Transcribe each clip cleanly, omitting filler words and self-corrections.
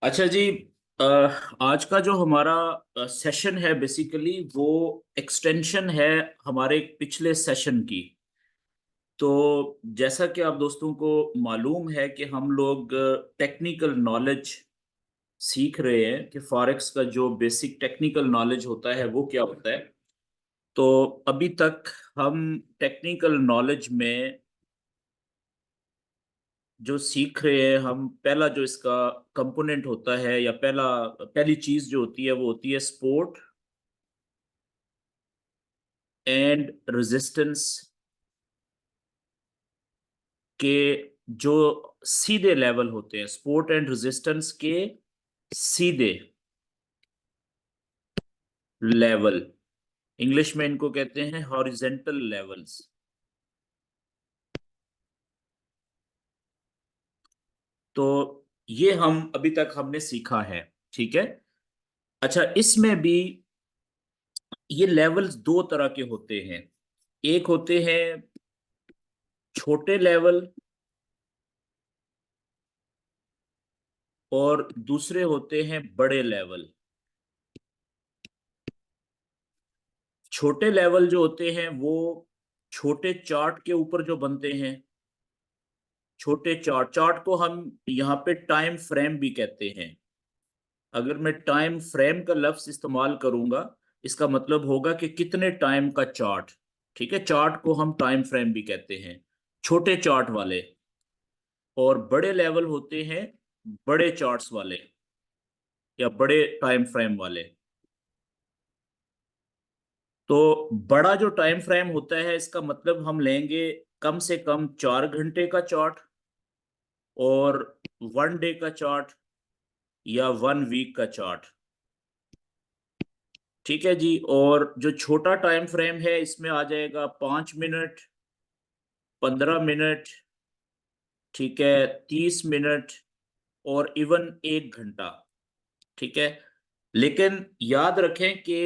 अच्छा जी। अ, आज का जो हमारा सेशन है बेसिकली वो एक्सटेंशन है हमारे पिछले सेशन की। तो जैसा कि आप दोस्तों को मालूम है कि हम लोग टेक्निकल नॉलेज सीख रहे हैं कि फॉरेक्स का जो बेसिक टेक्निकल नॉलेज होता है वो क्या होता है। तो अभी तक हम टेक्निकल नॉलेज में जो सीख रहे हैं, हम पहला जो इसका कंपोनेंट होता है या पहली चीज जो होती है वो होती है सपोर्ट एंड रेजिस्टेंस के जो सीधे लेवल होते हैं, सपोर्ट एंड रेजिस्टेंस के सीधे लेवल। इंग्लिश में इनको कहते हैं हॉरिजेंटल लेवल्स। तो ये हम अभी तक हमने सीखा है। ठीक है। अच्छा, इसमें भी ये लेवल्स दो तरह के होते हैं। एक होते हैं छोटे लेवल और दूसरे होते हैं बड़े लेवल। छोटे लेवल जो होते हैं वो छोटे चार्ट के ऊपर जो बनते हैं। छोटे चार्ट चार्ट को हम यहाँ पे टाइम फ्रेम भी कहते हैं। अगर मैं टाइम फ्रेम का लफ्ज इस्तेमाल करूंगा, इसका मतलब होगा कि कितने टाइम का चार्ट। ठीक है, चार्ट को हम टाइम फ्रेम भी कहते हैं, छोटे चार्ट वाले। और बड़े लेवल होते हैं बड़े चार्ट्स वाले या बड़े टाइम फ्रेम वाले। तो बड़ा जो टाइम फ्रेम होता है, इसका मतलब हम लेंगे कम से कम 4 घंटे का चार्ट और 1 डे का चार्ट या 1 वीक का चार्ट। ठीक है जी। और जो छोटा टाइम फ्रेम है इसमें आ जाएगा 5 मिनट, 15 मिनट, ठीक है, 30 मिनट और इवन 1 घंटा। ठीक है। लेकिन याद रखें कि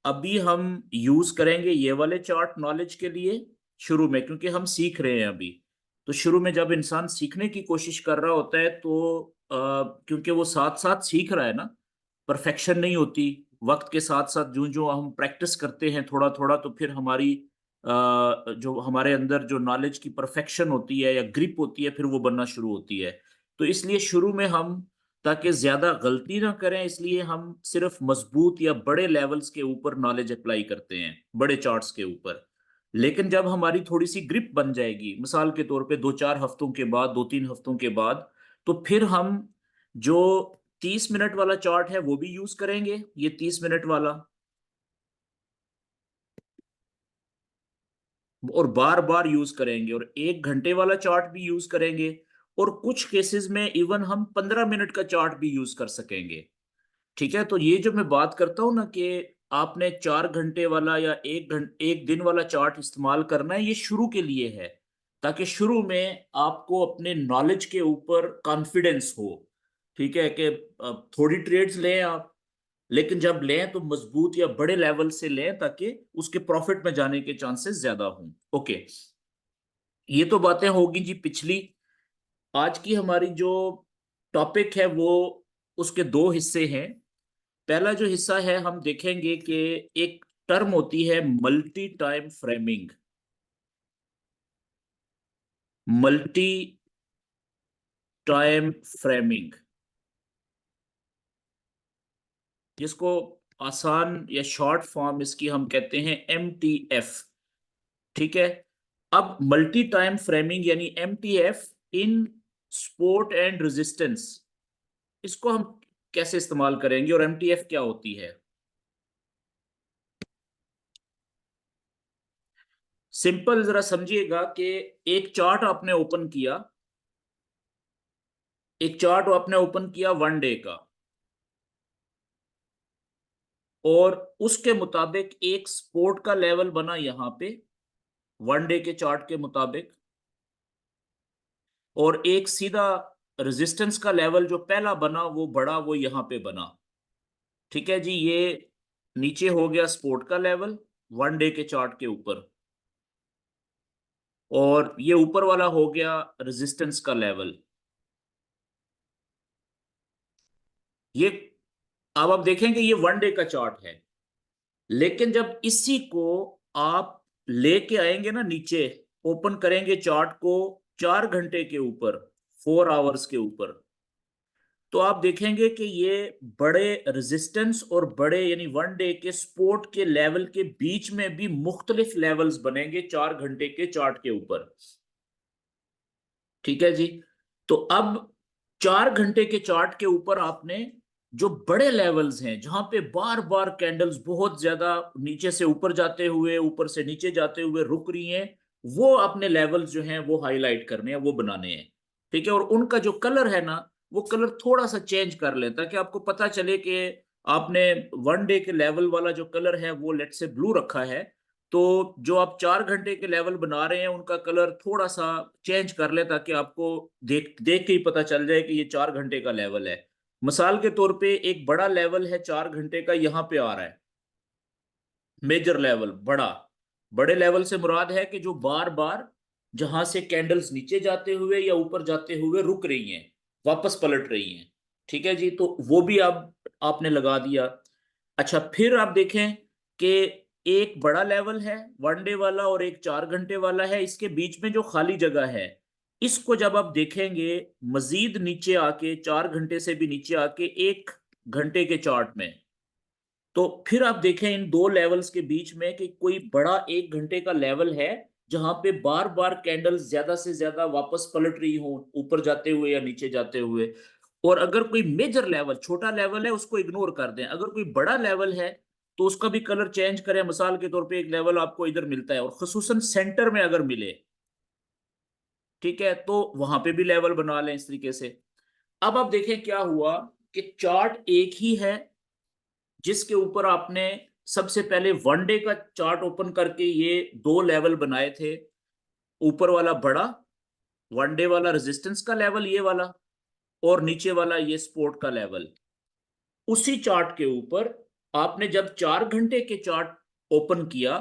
अभी हम यूज करेंगे ये वाले चार्ट नॉलेज के लिए शुरू में, क्योंकि हम सीख रहे हैं अभी। तो शुरू में जब इंसान सीखने की कोशिश कर रहा होता है तो क्योंकि वो साथ साथ सीख रहा है ना, परफेक्शन नहीं होती। वक्त के साथ साथ जो जो हम प्रैक्टिस करते हैं थोड़ा थोड़ा, तो फिर हमारी जो हमारे अंदर जो नॉलेज की परफेक्शन होती है या ग्रिप होती है, फिर वो बनना शुरू होती है। तो इसलिए शुरू में हम, ताकि ज्यादा गलती ना करें, इसलिए हम सिर्फ मजबूत या बड़े लेवल्स के ऊपर नॉलेज अप्लाई करते हैं, बड़े चार्ट्स के ऊपर। लेकिन जब हमारी थोड़ी सी ग्रिप बन जाएगी, मिसाल के तौर पे 2-4 हफ्तों के बाद, 2-3 हफ्तों के बाद, तो फिर हम जो 30 मिनट वाला चार्ट है वो भी यूज करेंगे, ये 30 मिनट वाला, और बार बार यूज करेंगे, और 1 घंटे वाला चार्ट भी यूज करेंगे। और कुछ केसेस में इवन हम 15 मिनट का चार्ट भी यूज कर सकेंगे। ठीक है। तो ये जो मैं बात करता हूँ ना कि आपने 4 घंटे वाला या 1 दिन वाला चार्ट इस्तेमाल करना है, ये शुरू के लिए है, ताकि शुरू में आपको अपने नॉलेज के ऊपर कॉन्फिडेंस हो। ठीक है कि थोड़ी ट्रेड्स लें आप, लेकिन जब लें तो मजबूत या बड़े लेवल से लें, ताकि उसके प्रॉफिट में जाने के चांसेस ज्यादा हों। ओके। ये तो बातें होगी जी पिछली। आज की हमारी जो टॉपिक है वो, उसके दो हिस्से हैं। पहला जो हिस्सा है, हम देखेंगे कि एक टर्म होती है multi time framing. Multi time framing, जिसको आसान या शॉर्ट फॉर्म इसकी हम कहते हैं MTF। ठीक है। अब मल्टी टाइम फ्रेमिंग यानी MTF in support and resistance, इसको हम कैसे इस्तेमाल करेंगे और MTF क्या होती है। सिंपल जरा समझिएगा कि एक चार्ट आपने ओपन किया, एक चार्ट आपने ओपन किया 1 डे का, और उसके मुताबिक एक सपोर्ट का लेवल बना यहां पे 1 डे के चार्ट के मुताबिक, और एक सीधा रेजिस्टेंस का लेवल जो पहला बना वो बड़ा, वो यहां पे बना। ठीक है जी। ये नीचे हो गया सपोर्ट का लेवल 1 डे के चार्ट के ऊपर, और ये ऊपर वाला हो गया रेजिस्टेंस का लेवल। ये अब आप देखेंगे ये वन डे का चार्ट है, लेकिन जब इसी को आप लेके आएंगे ना नीचे, ओपन करेंगे चार्ट को 4 घंटे के ऊपर, 4 आवर्स के ऊपर, तो आप देखेंगे कि ये बड़े रेजिस्टेंस और बड़े यानी वन डे के सपोर्ट के लेवल के बीच में भी मुख्तलिफ लेवल्स बनेंगे 4 घंटे के चार्ट के ऊपर। ठीक है जी। तो अब 4 घंटे के चार्ट के ऊपर आपने जो बड़े लेवल्स हैं जहां पे बार बार कैंडल्स बहुत ज्यादा नीचे से ऊपर जाते हुए, ऊपर से नीचे जाते हुए रुक रही हैं, वो अपने लेवल्स जो हैं वो हाईलाइट करने हैं, वो बनाने हैं। ठीक है। और उनका जो कलर है ना, वो कलर थोड़ा सा चेंज कर लें ताकि आपको पता चले कि आपने वन डे के लेवल वाला जो कलर है वो लेट से ब्लू रखा है, तो जो आप 4 घंटे के लेवल बना रहे हैं उनका कलर थोड़ा सा चेंज कर ले ताकि आपको देख देख के ही पता चल जाए कि ये 4 घंटे का लेवल है। मिसाल के तौर पे एक बड़ा लेवल है 4 घंटे का, यहाँ पे आ रहा है मेजर लेवल, बड़ा। बड़े लेवल से मुराद है कि जो बार बार जहां से कैंडल्स नीचे जाते हुए या ऊपर जाते हुए रुक रही हैं, वापस पलट रही हैं। ठीक है जी। तो वो भी आप आपने लगा दिया। अच्छा, फिर आप देखें कि एक बड़ा लेवल है वन डे वाला और एक 4 घंटे वाला है, इसके बीच में जो खाली जगह है, इसको जब आप देखेंगे मजीद नीचे आके, 4 घंटे से भी नीचे आके 1 घंटे के चार्ट में, तो फिर आप देखें इन दो लेवल्स के बीच में कि कोई बड़ा 1 घंटे का लेवल है जहां पे बार बार कैंडल्स ज्यादा से ज्यादा वापस पलट रही हो, ऊपर जाते हुए या नीचे जाते हुए। और अगर कोई मेजर लेवल, छोटा लेवल है उसको इग्नोर कर दें, अगर कोई बड़ा लेवल है तो उसका भी कलर चेंज करें। मिसाल के तौर पे एक लेवल आपको इधर मिलता है और खसूसन सेंटर में अगर मिले, ठीक है, तो वहां पे भी लेवल बना लें इस तरीके से। अब आप देखें क्या हुआ कि चार्ट एक ही है जिसके ऊपर आपने सबसे पहले वन डे का चार्ट ओपन करके ये दो लेवल बनाए थे, ऊपर वाला बड़ा वन डे वाला रेजिस्टेंस का लेवल ये वाला, और नीचे वाला ये सपोर्ट का लेवल। उसी चार्ट के ऊपर आपने जब 4 घंटे के चार्ट ओपन किया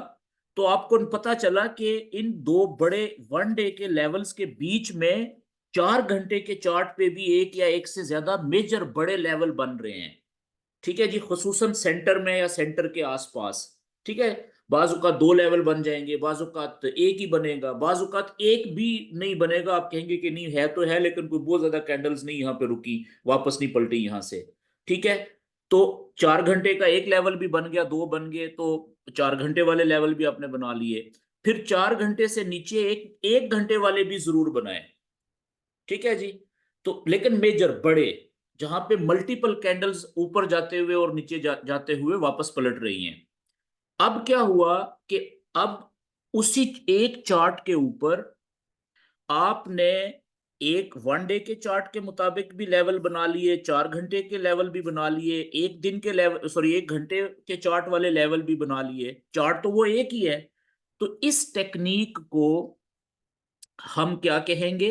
तो आपको पता चला कि इन दो बड़े वन डे के लेवल्स के बीच में 4 घंटे के चार्ट पे भी एक या एक से ज्यादा मेजर बड़े लेवल बन रहे हैं। ठीक है जी, खुसूसन सेंटर में या सेंटर के आसपास। ठीक है। बाजुकात दो लेवल बन जाएंगे, बाजुकात एक ही बनेगा, बाजुकात एक भी नहीं बनेगा, आप कहेंगे कि नहीं है तो है लेकिन कोई बहुत ज्यादा कैंडल्स नहीं यहाँ पे रुकी, वापस नहीं पलटी यहाँ से। ठीक है। तो 4 घंटे का एक लेवल भी बन गया, दो बन गए, तो 4 घंटे वाले लेवल भी आपने बना लिए। फिर 4 घंटे से नीचे एक 1 घंटे वाले भी जरूर बनाए। ठीक है जी। तो लेकिन मेजर बड़े, जहां पे मल्टीपल कैंडल्स ऊपर जाते हुए और नीचे जाते हुए वापस पलट रही हैं। अब क्या हुआ कि अब उसी एक चार्ट के ऊपर आपने एक वन डे के चार्ट के मुताबिक भी लेवल बना लिए, 4 घंटे के लेवल भी बना लिए, एक दिन के लेवल, सॉरी 1 घंटे के चार्ट वाले लेवल भी बना लिए। चार्ट तो वो एक ही है। तो इस टेक्निक को हम क्या कहेंगे?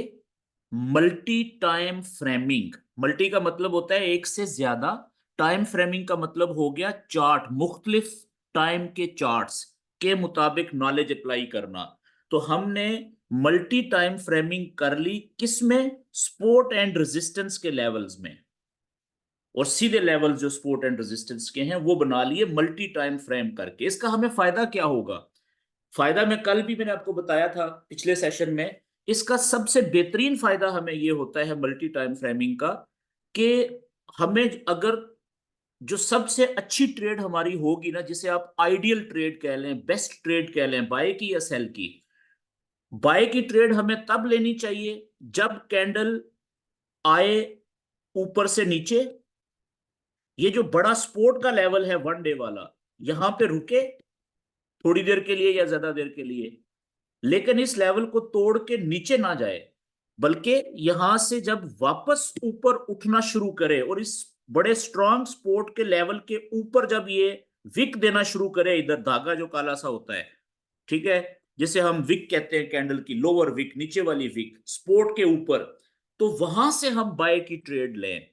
Multi time framing. मल्टी का मतलब होता है एक से ज्यादा, टाइम फ्रेमिंग का मतलब हो गया चार्ट, मुख्तलिफ टाइम के चार्ट्स के मुताबिक नॉलेज अप्लाई करना। तो हमने मल्टी टाइम फ्रेमिंग कर ली किसमें? सपोर्ट एंड रेजिस्टेंस के लेवल्स में, और सीधे लेवल जो सपोर्ट एंड रेजिस्टेंस के हैं वो बना लिए मल्टी टाइम फ्रेम करके। इसका हमें फायदा क्या होगा? फायदा मैं कल भी मैंने आपको बताया था पिछले सेशन में। इसका सबसे बेहतरीन फायदा हमें ये होता है मल्टी टाइम फ्रेमिंग का, कि हमें अगर जो सबसे अच्छी ट्रेड हमारी होगी ना, जिसे आप आइडियल ट्रेड कह लें, बेस्ट ट्रेड कह लें, बाय की या सेल की, बाय की ट्रेड हमें तब लेनी चाहिए जब कैंडल आए ऊपर से नीचे, ये जो बड़ा सपोर्ट का लेवल है वन डे वाला, यहां पे रुके थोड़ी देर के लिए या ज्यादा देर के लिए, लेकिन इस लेवल को तोड़ के नीचे ना जाए, बल्कि यहां से जब वापस ऊपर उठना शुरू करे और इस बड़े स्ट्रांग सपोर्ट के लेवल के ऊपर जब ये विक देना शुरू करे, इधर धागा जो काला सा होता है, ठीक है, जिसे हम विक कहते हैं, कैंडल की लोअर विक, नीचे वाली विक सपोर्ट के ऊपर, तो वहां से हम बाय की ट्रेड लें।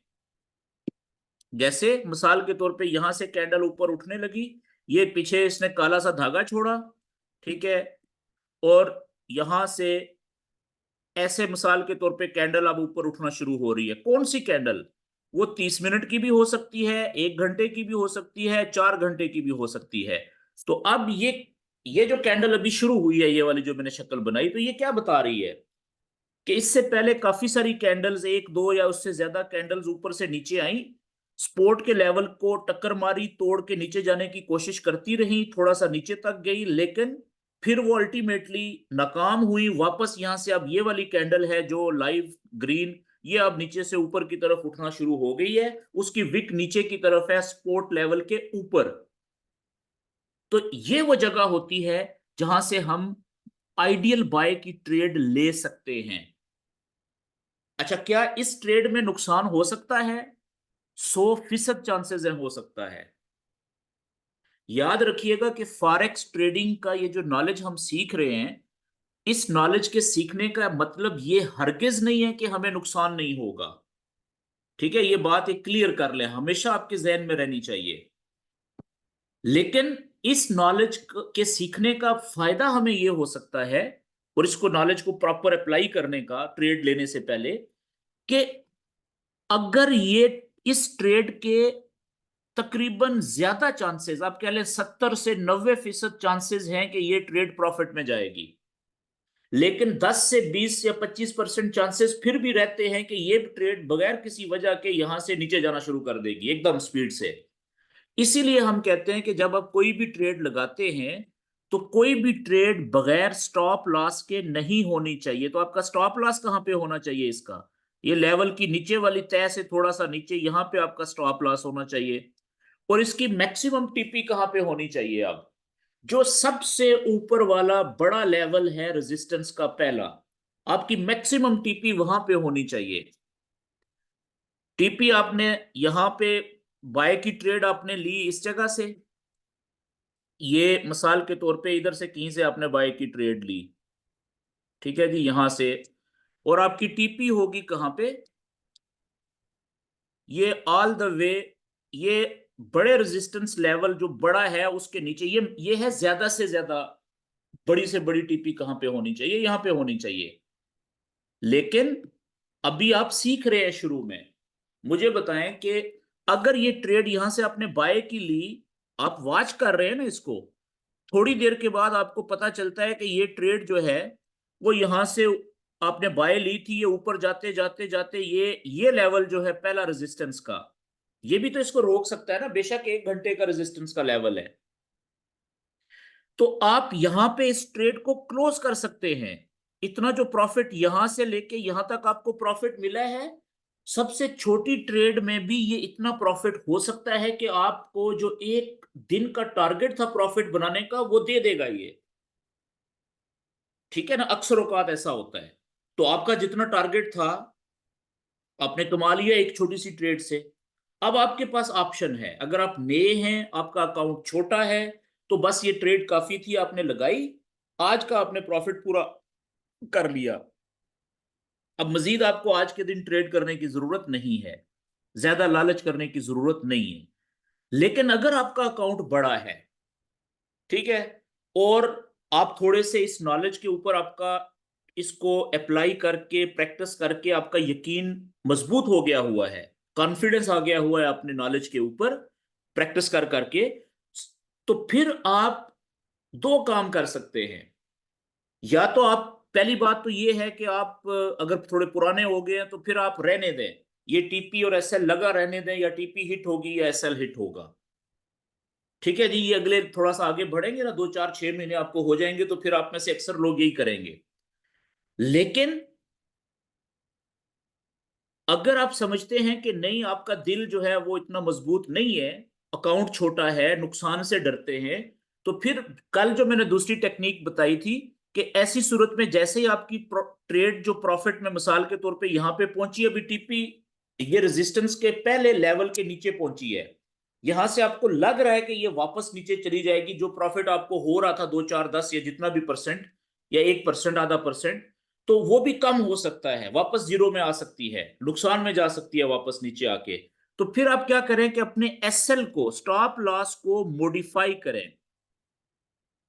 जैसे मिसाल के तौर पे यहां से कैंडल ऊपर उठने लगी, ये पीछे इसने काला सा धागा छोड़ा, ठीक है, और यहां से ऐसे मिसाल के तौर पे कैंडल अब ऊपर उठना शुरू हो रही है। कौन सी कैंडल? वो 30 मिनट की भी हो सकती है, 1 घंटे की भी हो सकती है, 4 घंटे की भी हो सकती है। तो अब ये जो कैंडल अभी शुरू हुई है, ये वाली जो मैंने शक्ल बनाई, तो ये क्या बता रही है कि इससे पहले काफी सारी कैंडल्स, एक दो या उससे ज्यादा कैंडल्स ऊपर से नीचे आई, सपोर्ट के लेवल को टक्कर मारी, तोड़ के नीचे जाने की कोशिश करती रही, थोड़ा सा नीचे तक गई, लेकिन फिर वो अल्टीमेटली नाकाम हुई। वापस यहां से अब ये वाली कैंडल है जो लाइव ग्रीन, ये अब नीचे से ऊपर की तरफ उठना शुरू हो गई है, उसकी विक नीचे की तरफ है, सपोर्ट लेवल के ऊपर। तो ये वो जगह होती है जहां से हम आइडियल बाय की ट्रेड ले सकते हैं। अच्छा, क्या इस ट्रेड में नुकसान हो सकता है? 100% चांसेस है, हो सकता है। याद रखिएगा कि फॉरेक्स ट्रेडिंग का ये जो नॉलेज हम सीख रहे हैं, इस नॉलेज के सीखने का मतलब ये हरगिज नहीं है कि हमें नुकसान नहीं होगा। ठीक है, ये बात एक क्लियर कर लें, हमेशा आपके जहन में रहनी चाहिए। लेकिन इस नॉलेज के सीखने का फायदा हमें ये हो सकता है, और इसको नॉलेज को प्रॉपर अप्लाई करने का ट्रेड लेने से पहले, कि अगर ये इस ट्रेड के तकरीबन ज्यादा चांसेस, आप कह लें 70 से 90% चांसेस हैं कि ये ट्रेड प्रॉफिट में जाएगी, लेकिन 10 से 20 या 25% चांसेस फिर भी रहते हैं कि ये ट्रेड बगैर किसी वजह के यहां से नीचे जाना शुरू कर देगी एकदम स्पीड से। इसीलिए हम कहते हैं कि जब आप कोई भी ट्रेड लगाते हैं, तो कोई भी ट्रेड बगैर स्टॉप लॉस के नहीं होनी चाहिए। तो आपका स्टॉप लॉस कहां पे होना चाहिए इसका? ये लेवल की नीचे वाली तय से थोड़ा सा नीचे, यहां पे आपका स्टॉप लॉस होना चाहिए। और इसकी मैक्सिमम टीपी कहां पे होनी चाहिए? अब जो सबसे ऊपर वाला बड़ा लेवल है रेजिस्टेंस का पहला, आपकी मैक्सिमम टीपी वहां पे होनी चाहिए। टीपी आपने यहां पे बाय की ट्रेड आपने ली इस जगह से, ये मिसाल के तौर पे इधर से कहीं से आपने बाय की ट्रेड ली, ठीक है जी, यहां से। और आपकी टीपी होगी कहां पे? ये ऑल द वे, ये बड़े रेजिस्टेंस लेवल जो बड़ा है उसके नीचे, ये है ज्यादा से ज्यादा बड़ी से बड़ी टीपी कहां पे होनी चाहिए? यहां पे होनी चाहिए। लेकिन अभी आप सीख रहे हैं शुरू में, मुझे बताएं कि अगर ये ट्रेड यहां से आपने बाय की ली, आप वॉच कर रहे हैं ना इसको, थोड़ी देर के बाद आपको पता चलता है कि ये ट्रेड जो है वो यहां से आपने बाय ली थी, ये ऊपर जाते जाते जाते ये लेवल जो है पहला रेजिस्टेंस का, ये भी तो इसको रोक सकता है ना, बेशक 1 घंटे का रेजिस्टेंस का लेवल है। तो आप यहां पे इस ट्रेड को क्लोज कर सकते हैं। इतना जो प्रॉफिट यहां से लेके यहां तक आपको प्रॉफिट मिला है, सबसे छोटी ट्रेड में भी ये इतना प्रॉफिट हो सकता है कि आपको जो एक दिन का टारगेट था प्रॉफिट बनाने का, वो दे देगा ये। ठीक है ना, अक्सर औकात ऐसा होता है। तो आपका जितना टारगेट था आपने कमा लिया एक छोटी सी ट्रेड से। अब आपके पास ऑप्शन है, अगर आप नए हैं, आपका अकाउंट छोटा है, तो बस ये ट्रेड काफी थी, आपने लगाई, आज का आपने प्रॉफिट पूरा कर लिया। अब मजीद आपको आज के दिन ट्रेड करने की जरूरत नहीं है, ज्यादा लालच करने की जरूरत नहीं है। लेकिन अगर आपका अकाउंट बड़ा है, ठीक है, और आप थोड़े से इस नॉलेज के ऊपर आपका इसको अप्लाई करके प्रैक्टिस करके आपका यकीन मजबूत हो गया हुआ है, कॉन्फिडेंस आ गया हुआ है अपने नॉलेज के ऊपर प्रैक्टिस कर करके, तो फिर आप दो काम कर सकते हैं। या तो आप, पहली बात तो ये है कि आप अगर थोड़े पुराने हो गए हैं तो फिर आप रहने दें, ये टीपी और एसएल लगा रहने दें, या टीपी हिट होगी या एसएल हिट होगा। ठीक है जी, ये अगले थोड़ा सा आगे बढ़ेंगे ना, 2 4 6 महीने आपको हो जाएंगे, तो फिर आप में से अक्सर लोग यही करेंगे। लेकिन अगर आप समझते हैं कि नहीं, आपका दिल जो है वो इतना मजबूत नहीं है, अकाउंट छोटा है, नुकसान से डरते हैं, तो फिर कल जो मैंने दूसरी टेक्निक बताई थी, कि ऐसी सूरत में जैसे ही आपकी ट्रेड जो प्रॉफिट में मिसाल के तौर पे यहां पे पहुंची, अभी टीपी ये रेजिस्टेंस के पहले लेवल के नीचे पहुंची है, यहां से आपको लग रहा है कि ये वापस नीचे चली जाएगी, जो प्रॉफिट आपको हो रहा था 2 4 10 या जितना भी परसेंट, या 1% आधा परसेंट, तो वो भी कम हो सकता है, वापस जीरो में आ सकती है, नुकसान में जा सकती है वापस नीचे आके। तो फिर आप क्या करें कि अपने एसएल को, स्टॉप लॉस को मॉडिफाई करें,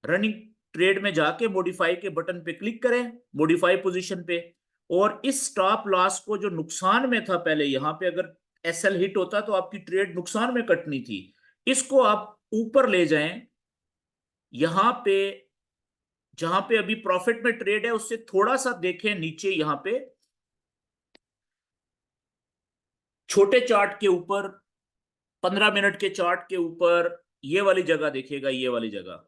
रनिंग ट्रेड में जाके मॉडिफाई के बटन पे क्लिक करें, मॉडिफाई पोजीशन पे, और इस स्टॉप लॉस को जो नुकसान में था पहले, यहां पे अगर एसएल हिट होता तो आपकी ट्रेड नुकसान में कटनी थी। इसको आप ऊपर ले जाएं, यहां पे जहां पे अभी प्रॉफिट में ट्रेड है उससे थोड़ा सा देखें नीचे, यहां पे छोटे चार्ट के ऊपर, 15 मिनट के चार्ट के ऊपर ये वाली जगह देखिएगा, ये वाली जगह,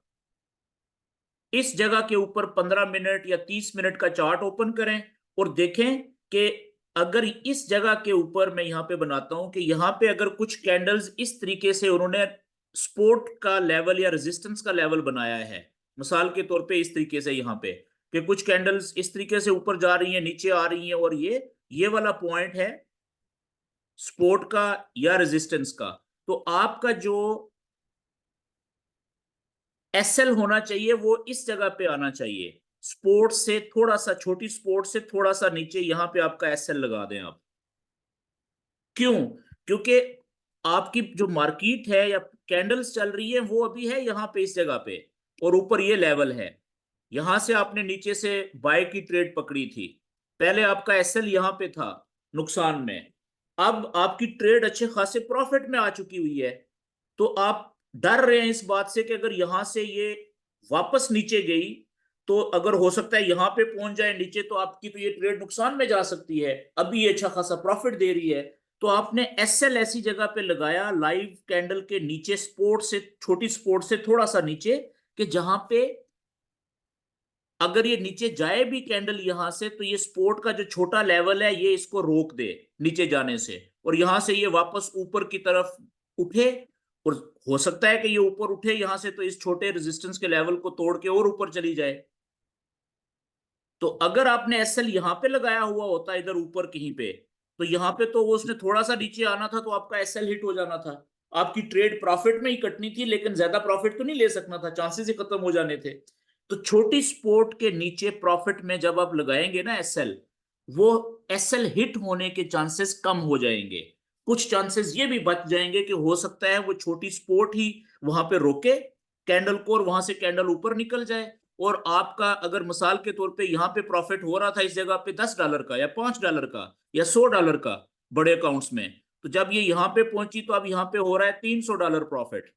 इस जगह के ऊपर 15 मिनट या 30 मिनट का चार्ट ओपन करें और देखें कि अगर इस जगह के ऊपर, मैं यहां पे बनाता हूं कि यहां पे अगर कुछ कैंडल्स इस तरीके से उन्होंने सपोर्ट का लेवल या रेजिस्टेंस का लेवल बनाया है, मिसाल के तौर पे इस तरीके से यहां पे कि कुछ कैंडल्स इस तरीके से ऊपर जा रही हैं, नीचे आ रही हैं, और ये वाला पॉइंट है सपोर्ट का या रेजिस्टेंस का, तो आपका जो एसएल होना चाहिए वो इस जगह पे आना चाहिए, स्पोर्ट से थोड़ा सा, छोटी स्पोर्ट से थोड़ा सा नीचे, यहां पे आपका एसएल लगा दें आप। क्यों? क्योंकि आपकी जो मार्केट है या कैंडल्स चल रही है वो अभी है यहाँ पे इस जगह पे, और ऊपर ये लेवल है, यहां से आपने नीचे से बाय की ट्रेड पकड़ी थी, पहले आपका एसएल यहां पे था नुकसान में, अब आपकी ट्रेड अच्छे खासे प्रॉफिट में आ चुकी हुई है, तो आप डर रहे हैं इस बात से कि अगर यहां से ये वापस नीचे गई तो अगर हो सकता है यहां पे पहुंच जाए नीचे, तो आपकी तो ये ट्रेड नुकसान में जा सकती है, अभी ये अच्छा खासा प्रॉफिट दे रही है, तो आपने एसएल ऐसी जगह पे लगाया लाइव कैंडल के नीचे, सपोर्ट से, छोटी सपोर्ट से थोड़ा सा नीचे, कि जहां पे अगर ये नीचे जाए भी कैंडल यहां से, तो ये सपोर्ट का जो छोटा लेवल है ये इसको रोक दे नीचे जाने से, और यहां से ये वापस ऊपर की तरफ उठे, और हो सकता है कि ये ऊपर उठे यहां से तो इस छोटे रेजिस्टेंस के लेवल को तोड़ के और ऊपर चली जाए। तो अगर आपने एसएल यहां पे लगाया हुआ होता इधर ऊपर कहीं पे, तो यहां पे तो वो उसने थोड़ा सा नीचे आना था तो आपका एसएल हिट हो जाना था, आपकी ट्रेड प्रॉफिट में ही कटनी थी, लेकिन ज्यादा प्रॉफिट तो नहीं ले सकना था, चांसेस ही खत्म हो जाने थे। तो छोटी सपोर्ट के नीचे प्रॉफिट में जब आप लगाएंगे ना एसएल, वो एसएल हिट होने के चांसेस कम हो जाएंगे, कुछ चांसेस ये भी बच जाएंगे कि हो सकता है वो छोटी सपोर्ट ही वहां पे रोके कैंडल को, और वहां से कैंडल ऊपर निकल जाए, और आपका अगर मिसाल के तौर पे यहां पे प्रॉफिट हो रहा था इस जगह पे $10 का या $5 का या $100 का बड़े अकाउंट्स में, तो जब ये यहां पे पहुंची तो अब यहां पे हो रहा है $300 प्रॉफिट,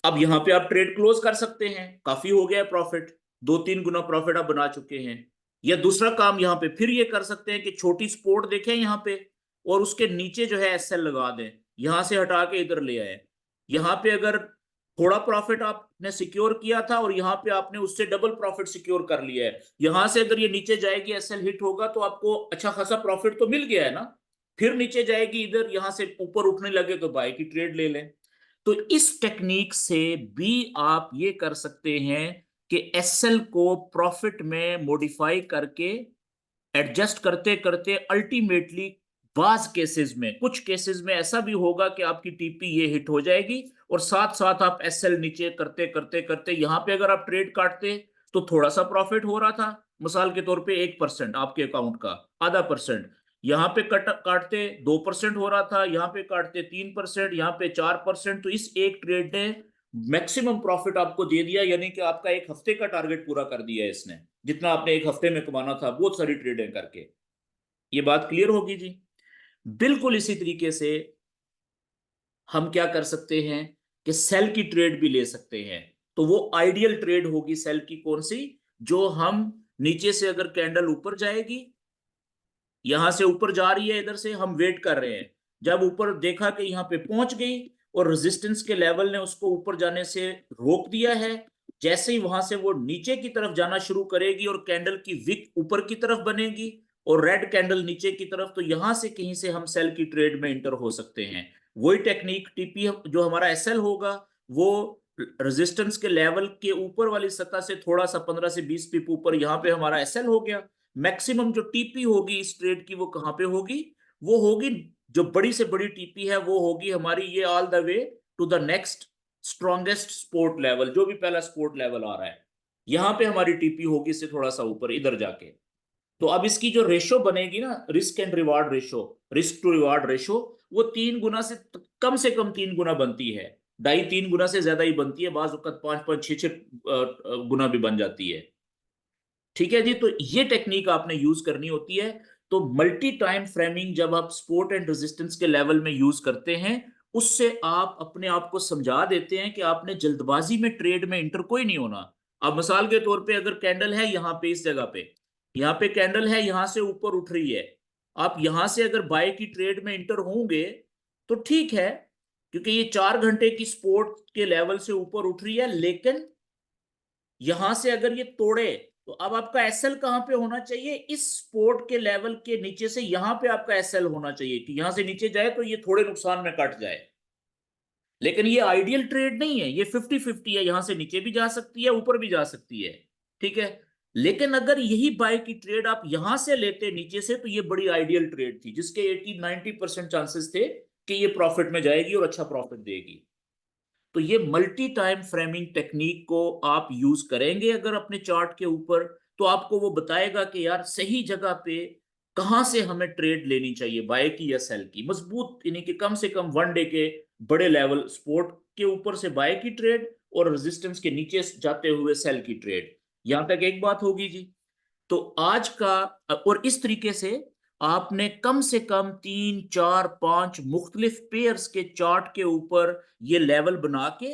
अब यहां पे आप ट्रेड क्लोज कर सकते हैं, काफी हो गया प्रॉफिट, 2-3 गुना प्रॉफिट आप बना चुके हैं। या दूसरा काम यहां पे फिर ये कर सकते हैं कि छोटी सपोर्ट देखें यहां पे, और उसके नीचे जो है एसएल लगा दें, यहां से हटा के इधर ले आए, यहां पे अगर थोड़ा प्रॉफिट आपने सिक्योर किया था और यहाँ पे आपने उससे डबल प्रॉफिट सिक्योर कर लिया है, यहां से अगर ये नीचे जाएगी एसएल हिट होगा तो आपको अच्छा खासा प्रॉफिट तो मिल गया है ना, फिर नीचे जाएगी इधर, यहां से ऊपर उठने लगे तो बाय की ट्रेड ले लें। तो इस टेक्निक से भी आप ये कर सकते हैं कि एसएल को प्रॉफिट में मॉडिफाई करके एडजस्ट करते करते अल्टीमेटली बाज केसेस में, कुछ केसेस में ऐसा भी होगा कि आपकी टीपी ये हिट हो जाएगी और साथ साथ आप एसएल नीचे करते करते करते, यहां पे अगर आप ट्रेड काटते तो थोड़ा सा प्रॉफिट हो रहा था, मिसाल के तौर पे 1% आपके अकाउंट का, आधा परसेंट, यहाँ पे कट काटते 2% हो रहा था, यहाँ पे काटते 3%, यहाँ पे 4%, तो इस एक ट्रेड ने मैक्सिमम प्रॉफिट आपको दे दिया, यानी कि आपका एक हफ्ते का टारगेट पूरा कर दिया है इसने, जितना आपने एक हफ्ते में कमाना था बहुत सारी ट्रेडें करके। ये बात क्लियर होगी जी? बिल्कुल इसी तरीके से हम क्या कर सकते हैं कि सेल की ट्रेड भी ले सकते हैं, तो वो आइडियल ट्रेड होगी सेल की कौन सी, जो हम नीचे से अगर कैंडल ऊपर जाएगी, यहां से ऊपर जा रही है, इधर से हम वेट कर रहे हैं, जब ऊपर देखा कि यहाँ पे पहुंच गई और रेजिस्टेंस के लेवल ने उसको ऊपर जाने से रोक दिया है, जैसे ही वहां से वो नीचे की तरफ जाना शुरू करेगी और कैंडल की विक ऊपर की तरफ बनेगी और रेड कैंडल नीचे की तरफ, तो यहां से कहीं से हम सेल की ट्रेड में इंटर हो सकते हैं। वही टेक्निक टीपी जो हमारा एसएल होगा, वो रेजिस्टेंस के लेवल के ऊपर वाली सतह से थोड़ा सा 15 से 20 पिप ऊपर, यहाँ पे हमारा एसएल हो गया। मैक्सिमम जो टीपी होगी इस ट्रेड की वो कहां पे होगी, वो होगी, जो बड़ी से बड़ी टीपी है वो होगी हमारी ये all the way to the next strongest support level, जो भी पहला सपोर्ट लेवल आ रहा है यहां पे हमारी टीपी होगी, इससे थोड़ा सा ऊपर इधर जाके। तो अब इसकी जो रेशो बनेगी ना, risk and reward ratio, risk to reward ratio, वो 3 गुना से कम 3 गुना बनती है, 2.5-3 गुना से ज्यादा ही बनती है, बाज वक्त 5-5, 6-6 गुना भी बन जाती है। ठीक है जी, तो ये टेक्निक आपने यूज करनी होती है तो मल्टी टाइम फ्रेमिंग जब आप सपोर्ट एंड रेजिस्टेंस के लेवल में यूज करते हैं, उससे आप अपने आप को समझा देते हैं कि आपने जल्दबाजी में ट्रेड में इंटर कोई नहीं होना। अब मिसाल के तौर पे अगर कैंडल है यहाँ पे, इस जगह पे, यहाँ पे कैंडल है, यहां से ऊपर उठ रही है, आप यहां से अगर बाय की ट्रेड में इंटर होंगे तो ठीक है, क्योंकि ये 4 घंटे की सपोर्ट के लेवल से ऊपर उठ रही है। लेकिन यहां से अगर ये तोड़े तो अब आपका एसएल कहां पे होना चाहिए? इस सपोर्ट के लेवल के नीचे से यहां पे आपका एसएल होना चाहिए कि यहां से नीचे जाए तो ये थोड़े नुकसान में कट जाए। लेकिन ये आइडियल ट्रेड नहीं है, ये 50-50 है, यहां से नीचे भी जा सकती है, ऊपर भी जा सकती है। ठीक है। लेकिन अगर यही बाय की ट्रेड आप यहां से लेते नीचे से, तो ये बड़ी आइडियल ट्रेड थी, जिसके 80-90% चांसेस थे कि ये प्रॉफिट में जाएगी और अच्छा प्रॉफिट देगी। तो ये मल्टी टाइम फ्रेमिंग टेक्निक को आप यूज करेंगे अगर अपने चार्ट के ऊपर, तो आपको वो बताएगा कि यार सही जगह पे कहां से हमें ट्रेड लेनी चाहिए, बाय की या सेल की। मजबूत, यानी कि कम से कम 1 डे के बड़े लेवल सपोर्ट के ऊपर से बाय की ट्रेड और रेजिस्टेंस के नीचे जाते हुए सेल की ट्रेड। यहां तक एक बात होगी जी। तो आज का, और इस तरीके से आपने कम से कम 3 4 5 मुख्तलिफ पेयर्स के चार्ट के ऊपर ये लेवल बना के,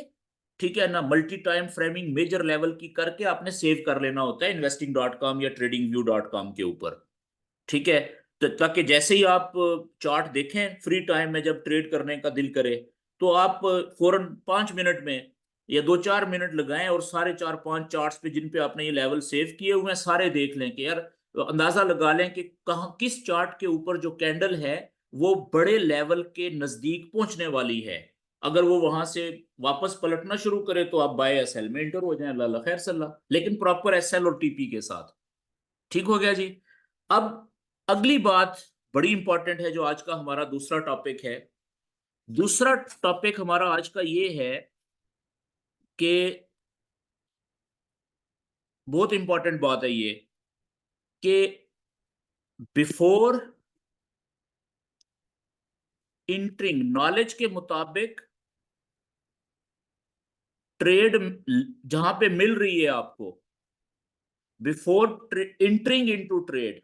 ठीक है ना, multi time framing major level की करके आपने सेव कर लेना होता है investing.com या tradingview.com के ऊपर। ठीक है। तो ताकि जैसे ही आप चार्ट देखें फ्री टाइम में, जब ट्रेड करने का दिल करे, तो आप फौरन 5 मिनट में या 2 4 मिनट लगाएं और सारे 4 5 चार्ट्स पे जिन पे आपने ये लेवल सेव किए हुए हैं सारे देख लें कि यार, अंदाजा लगा लें कि कहाँ किस चार्ट के ऊपर जो कैंडल है वो बड़े लेवल के नजदीक पहुंचने वाली है। अगर वो वहां से वापस पलटना शुरू करे तो आप बाय एस एल में इंटर हो जाएं, अल्लाह खैर सल्ला, लेकिन प्रॉपर एस एल और टीपी के साथ। ठीक हो गया जी। अब अगली बात बड़ी इंपॉर्टेंट है, जो आज का हमारा दूसरा टॉपिक है। दूसरा टॉपिक हमारा आज का ये है कि बहुत इंपॉर्टेंट बात है ये, कि बिफोर इंटरिंग, नॉलेज के मुताबिक ट्रेड जहां पे मिल रही है आपको, बिफोर इंटरिंग इनटू ट्रेड,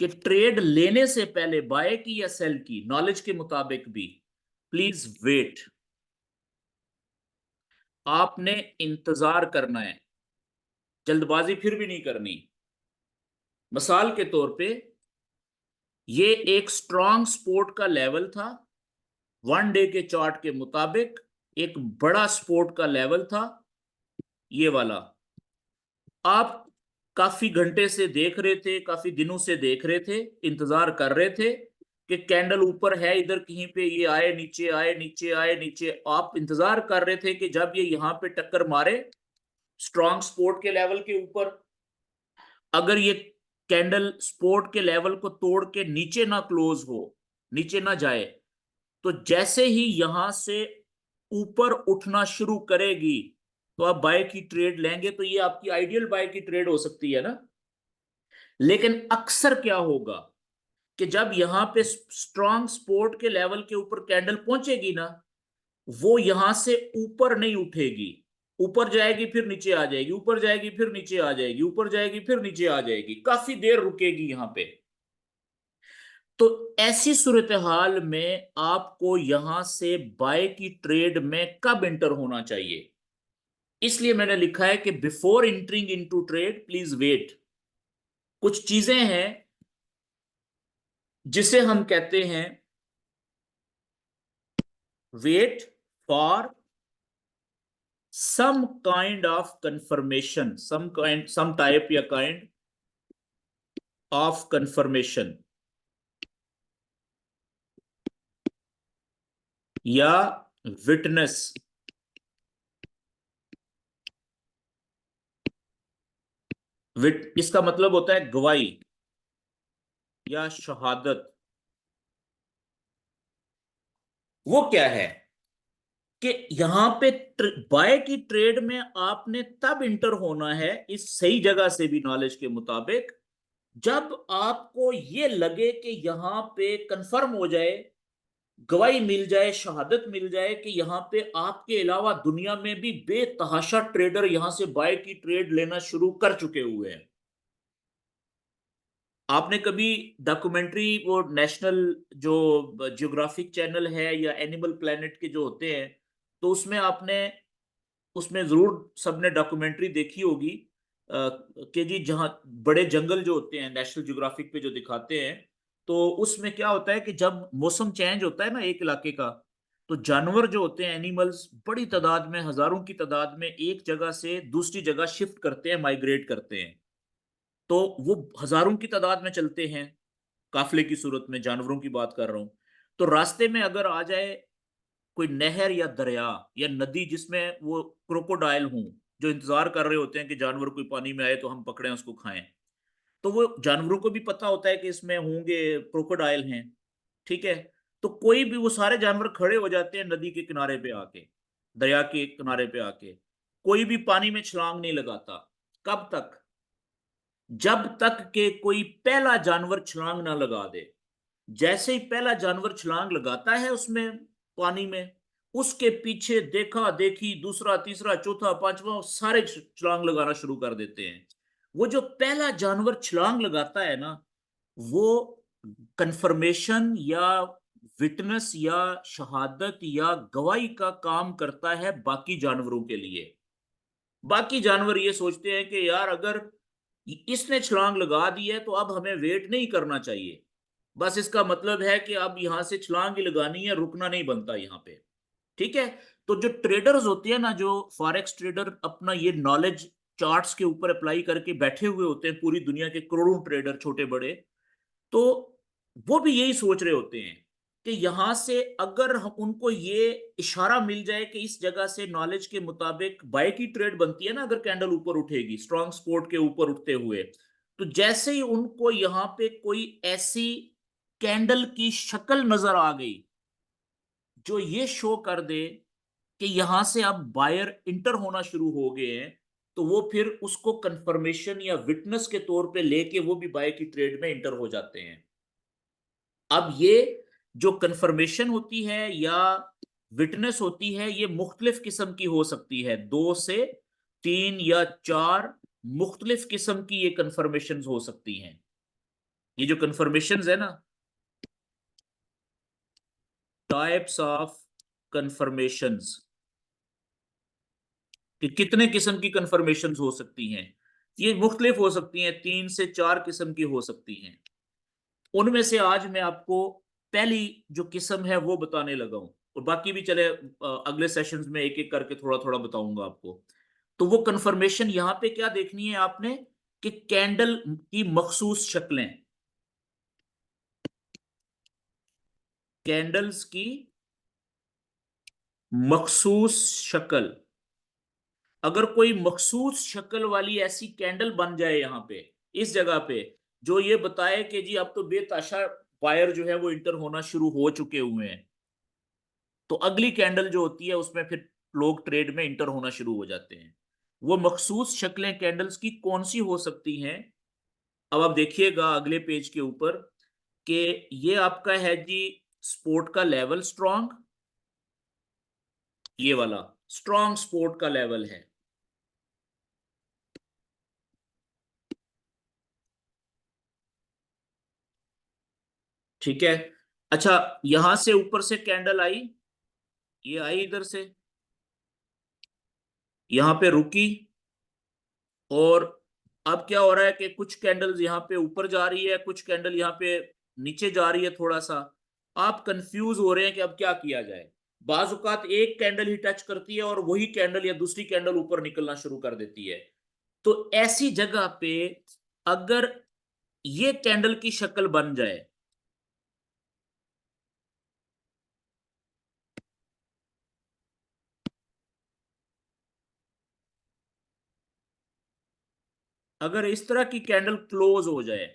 कि ट्रेड लेने से पहले बाय की या सेल की, नॉलेज के मुताबिक भी प्लीज वेट। आपने इंतजार करना है, जल्दबाजी फिर भी नहीं करनी। मिसाल के तौर पे ये एक स्ट्रॉन्ग सपोर्ट का लेवल था, 1 डे के चार्ट के मुताबिक एक बड़ा सपोर्ट का लेवल था ये वाला। आप काफी घंटे से देख रहे थे, काफी दिनों से देख रहे थे, इंतजार कर रहे थे कि कैंडल ऊपर है इधर कहीं पे, ये आए नीचे, आए नीचे, आए नीचे। आप इंतजार कर रहे थे कि जब ये यहां पे टक्कर मारे स्ट्रॉन्ग सपोर्ट के लेवल के ऊपर, अगर ये कैंडल सपोर्ट के लेवल को तोड़ के नीचे ना क्लोज हो, नीचे ना जाए, तो जैसे ही यहां से ऊपर उठना शुरू करेगी तो आप बाय की ट्रेड लेंगे, तो ये आपकी आइडियल बाय की ट्रेड हो सकती है ना। लेकिन अक्सर क्या होगा कि जब यहां पे स्ट्रॉन्ग सपोर्ट के लेवल के ऊपर कैंडल पहुंचेगी ना, वो यहां से ऊपर नहीं उठेगी, ऊपर जाएगी फिर नीचे आ जाएगी, ऊपर जाएगी फिर नीचे आ जाएगी, ऊपर जाएगी फिर नीचे आ जाएगी, काफी देर रुकेगी यहां पे। तो ऐसी सूरत हाल में आपको यहां से बाय की ट्रेड में कब इंटर होना चाहिए? इसलिए मैंने लिखा है कि before entering into trade please wait. कुछ चीजें हैं जिसे हम कहते हैं wait for some kind of confirmation, some type या काइंड ऑफ कंफर्मेशन, या विटनेस। इसका मतलब होता है गवाही या शहादत। वो क्या है कि यहां पे बाय की ट्रेड में आपने तब इंटर होना है, इस सही जगह से भी नॉलेज के मुताबिक, जब आपको ये लगे कि यहां पे कंफर्म हो जाए, गवाही मिल जाए, शहादत मिल जाए कि यहां पे आपके अलावा दुनिया में भी बेतहाशा ट्रेडर यहां से बाय की ट्रेड लेना शुरू कर चुके हुए हैं। आपने कभी डॉक्यूमेंट्री, वो नेशनल जो जियोग्राफिक चैनल है या एनिमल प्लेनेट के जो होते हैं, तो उसमें आपने, उसमें जरूर सबने डॉक्यूमेंट्री देखी होगी कि जी जहाँ बड़े जंगल जो होते हैं नेशनल ज्योग्राफिक पे जो दिखाते हैं, तो उसमें क्या होता है कि जब मौसम चेंज होता है ना एक इलाके का, तो जानवर जो होते हैं, एनिमल्स, बड़ी तादाद में, हजारों की तादाद में एक जगह से दूसरी जगह शिफ्ट करते हैं, माइग्रेट करते हैं। तो वो हजारों की तादाद में चलते हैं, काफिले की सूरत में, जानवरों की बात कर रहा हूं। तो रास्ते में अगर आ जाए कोई नहर या दरिया या नदी जिसमें वो क्रोकोडाइल हों, जो इंतजार कर रहे होते हैं कि जानवर कोई पानी में आए तो हम पकड़ें उसको खाएं, तो वो जानवरों को भी पता होता है कि इसमें होंगे क्रोकोडाइल हैं, ठीक है। तो कोई भी, वो सारे जानवर खड़े हो जाते हैं नदी के किनारे पे आके, दरिया के किनारे पे आके, कोई भी पानी में छलांग नहीं लगाता। कब तक? जब तक के कोई पहला जानवर छलांग ना लगा दे। जैसे ही पहला जानवर छलांग लगाता है उसमें, पानी में, उसके पीछे देखा देखी दूसरा, तीसरा, चौथा, पांचवा, सारे छलांग लगाना शुरू कर देते हैं। वो जो पहला जानवर छलांग लगाता है ना, वो कंफर्मेशन या विटनेस या शहादत या गवाही का काम करता है बाकी जानवरों के लिए। बाकी जानवर ये सोचते हैं कि यार अगर इसने छलांग लगा दी है तो अब हमें वेट नहीं करना चाहिए, बस इसका मतलब है कि अब यहां से छलांग ही लगानी है, रुकना नहीं बनता यहां पे, ठीक है। तो जो ट्रेडर्स होते हैं ना, जो फॉरेक्स ट्रेडर अपना ये नॉलेज चार्ट्स के ऊपर अप्लाई करके बैठे हुए होते हैं, पूरी दुनिया के करोड़ों ट्रेडर छोटे बड़े, तो वो भी यही सोच रहे होते हैं कि यहां से अगर हम उनको ये इशारा मिल जाए कि इस जगह से नॉलेज के मुताबिक बाय की ट्रेड बनती है ना, अगर कैंडल ऊपर उठेगी स्ट्रॉन्ग सपोर्ट के ऊपर उठते हुए, तो जैसे ही उनको यहां पे कोई ऐसी कैंडल की शक्ल नजर आ गई जो ये शो कर दे कि यहां से अब बायर इंटर होना शुरू हो गए हैं, तो वो फिर उसको कंफर्मेशन या विटनेस के तौर पे लेके वो भी बाय की ट्रेड में इंटर हो जाते हैं। अब ये जो कंफर्मेशन होती है या विटनेस होती है, ये मुख्तलिफ किस्म की हो सकती है, 2 से 3 या 4 मुख्तलिफ किस्म की ये कंफर्मेशन हो सकती हैं। ये जो कंफर्मेशन है ना, टाइप्स ऑफ कंफर्मेशंस, कि कितने किस्म की कंफर्मेशन हो सकती हैं, ये मुख्तलिफ हो सकती हैं, 3 से 4 किस्म की हो सकती हैं। उनमें से आज मैं आपको पहली जो किस्म है वो बताने लगा हूं, और बाकी भी चले अगले सेशंस में एक एक करके थोड़ा थोड़ा बताऊंगा आपको। तो वो कंफर्मेशन यहां पे क्या देखनी है आपने, कि कैंडल की मखसूस शक्लें, कैंडल्स की मखसूस शक्ल, अगर कोई मखसूस शक्ल वाली ऐसी कैंडल बन जाए यहां पे, इस जगह पे, जो ये बताए कि जी अब तो बेताशा वायर जो है वो इंटर होना शुरू हो चुके हुए हैं, तो अगली कैंडल जो होती है उसमें फिर लोग ट्रेड में इंटर होना शुरू हो जाते हैं। वो मखसूस शक्लें कैंडल्स की कौन सी हो सकती हैं? अब आप देखिएगा अगले पेज के ऊपर कि ये आपका है जी स्पोर्ट का लेवल स्ट्रॉन्ग, ये वाला स्ट्रॉन्ग स्पोर्ट का लेवल है, ठीक है। अच्छा, यहां से ऊपर से कैंडल आई, ये आई इधर से, यहां पे रुकी, और अब क्या हो रहा है कि कुछ कैंडल्स यहाँ पे ऊपर जा रही है, कुछ कैंडल यहाँ पे नीचे जा रही है थोड़ा सा। आप कंफ्यूज हो रहे हैं कि अब क्या किया जाए। बाज औकात एक कैंडल ही टच करती है और वही कैंडल या दूसरी कैंडल ऊपर निकलना शुरू कर देती है। तो ऐसी जगह पे अगर ये कैंडल की शक्ल बन जाए, अगर इस तरह की कैंडल क्लोज हो जाए,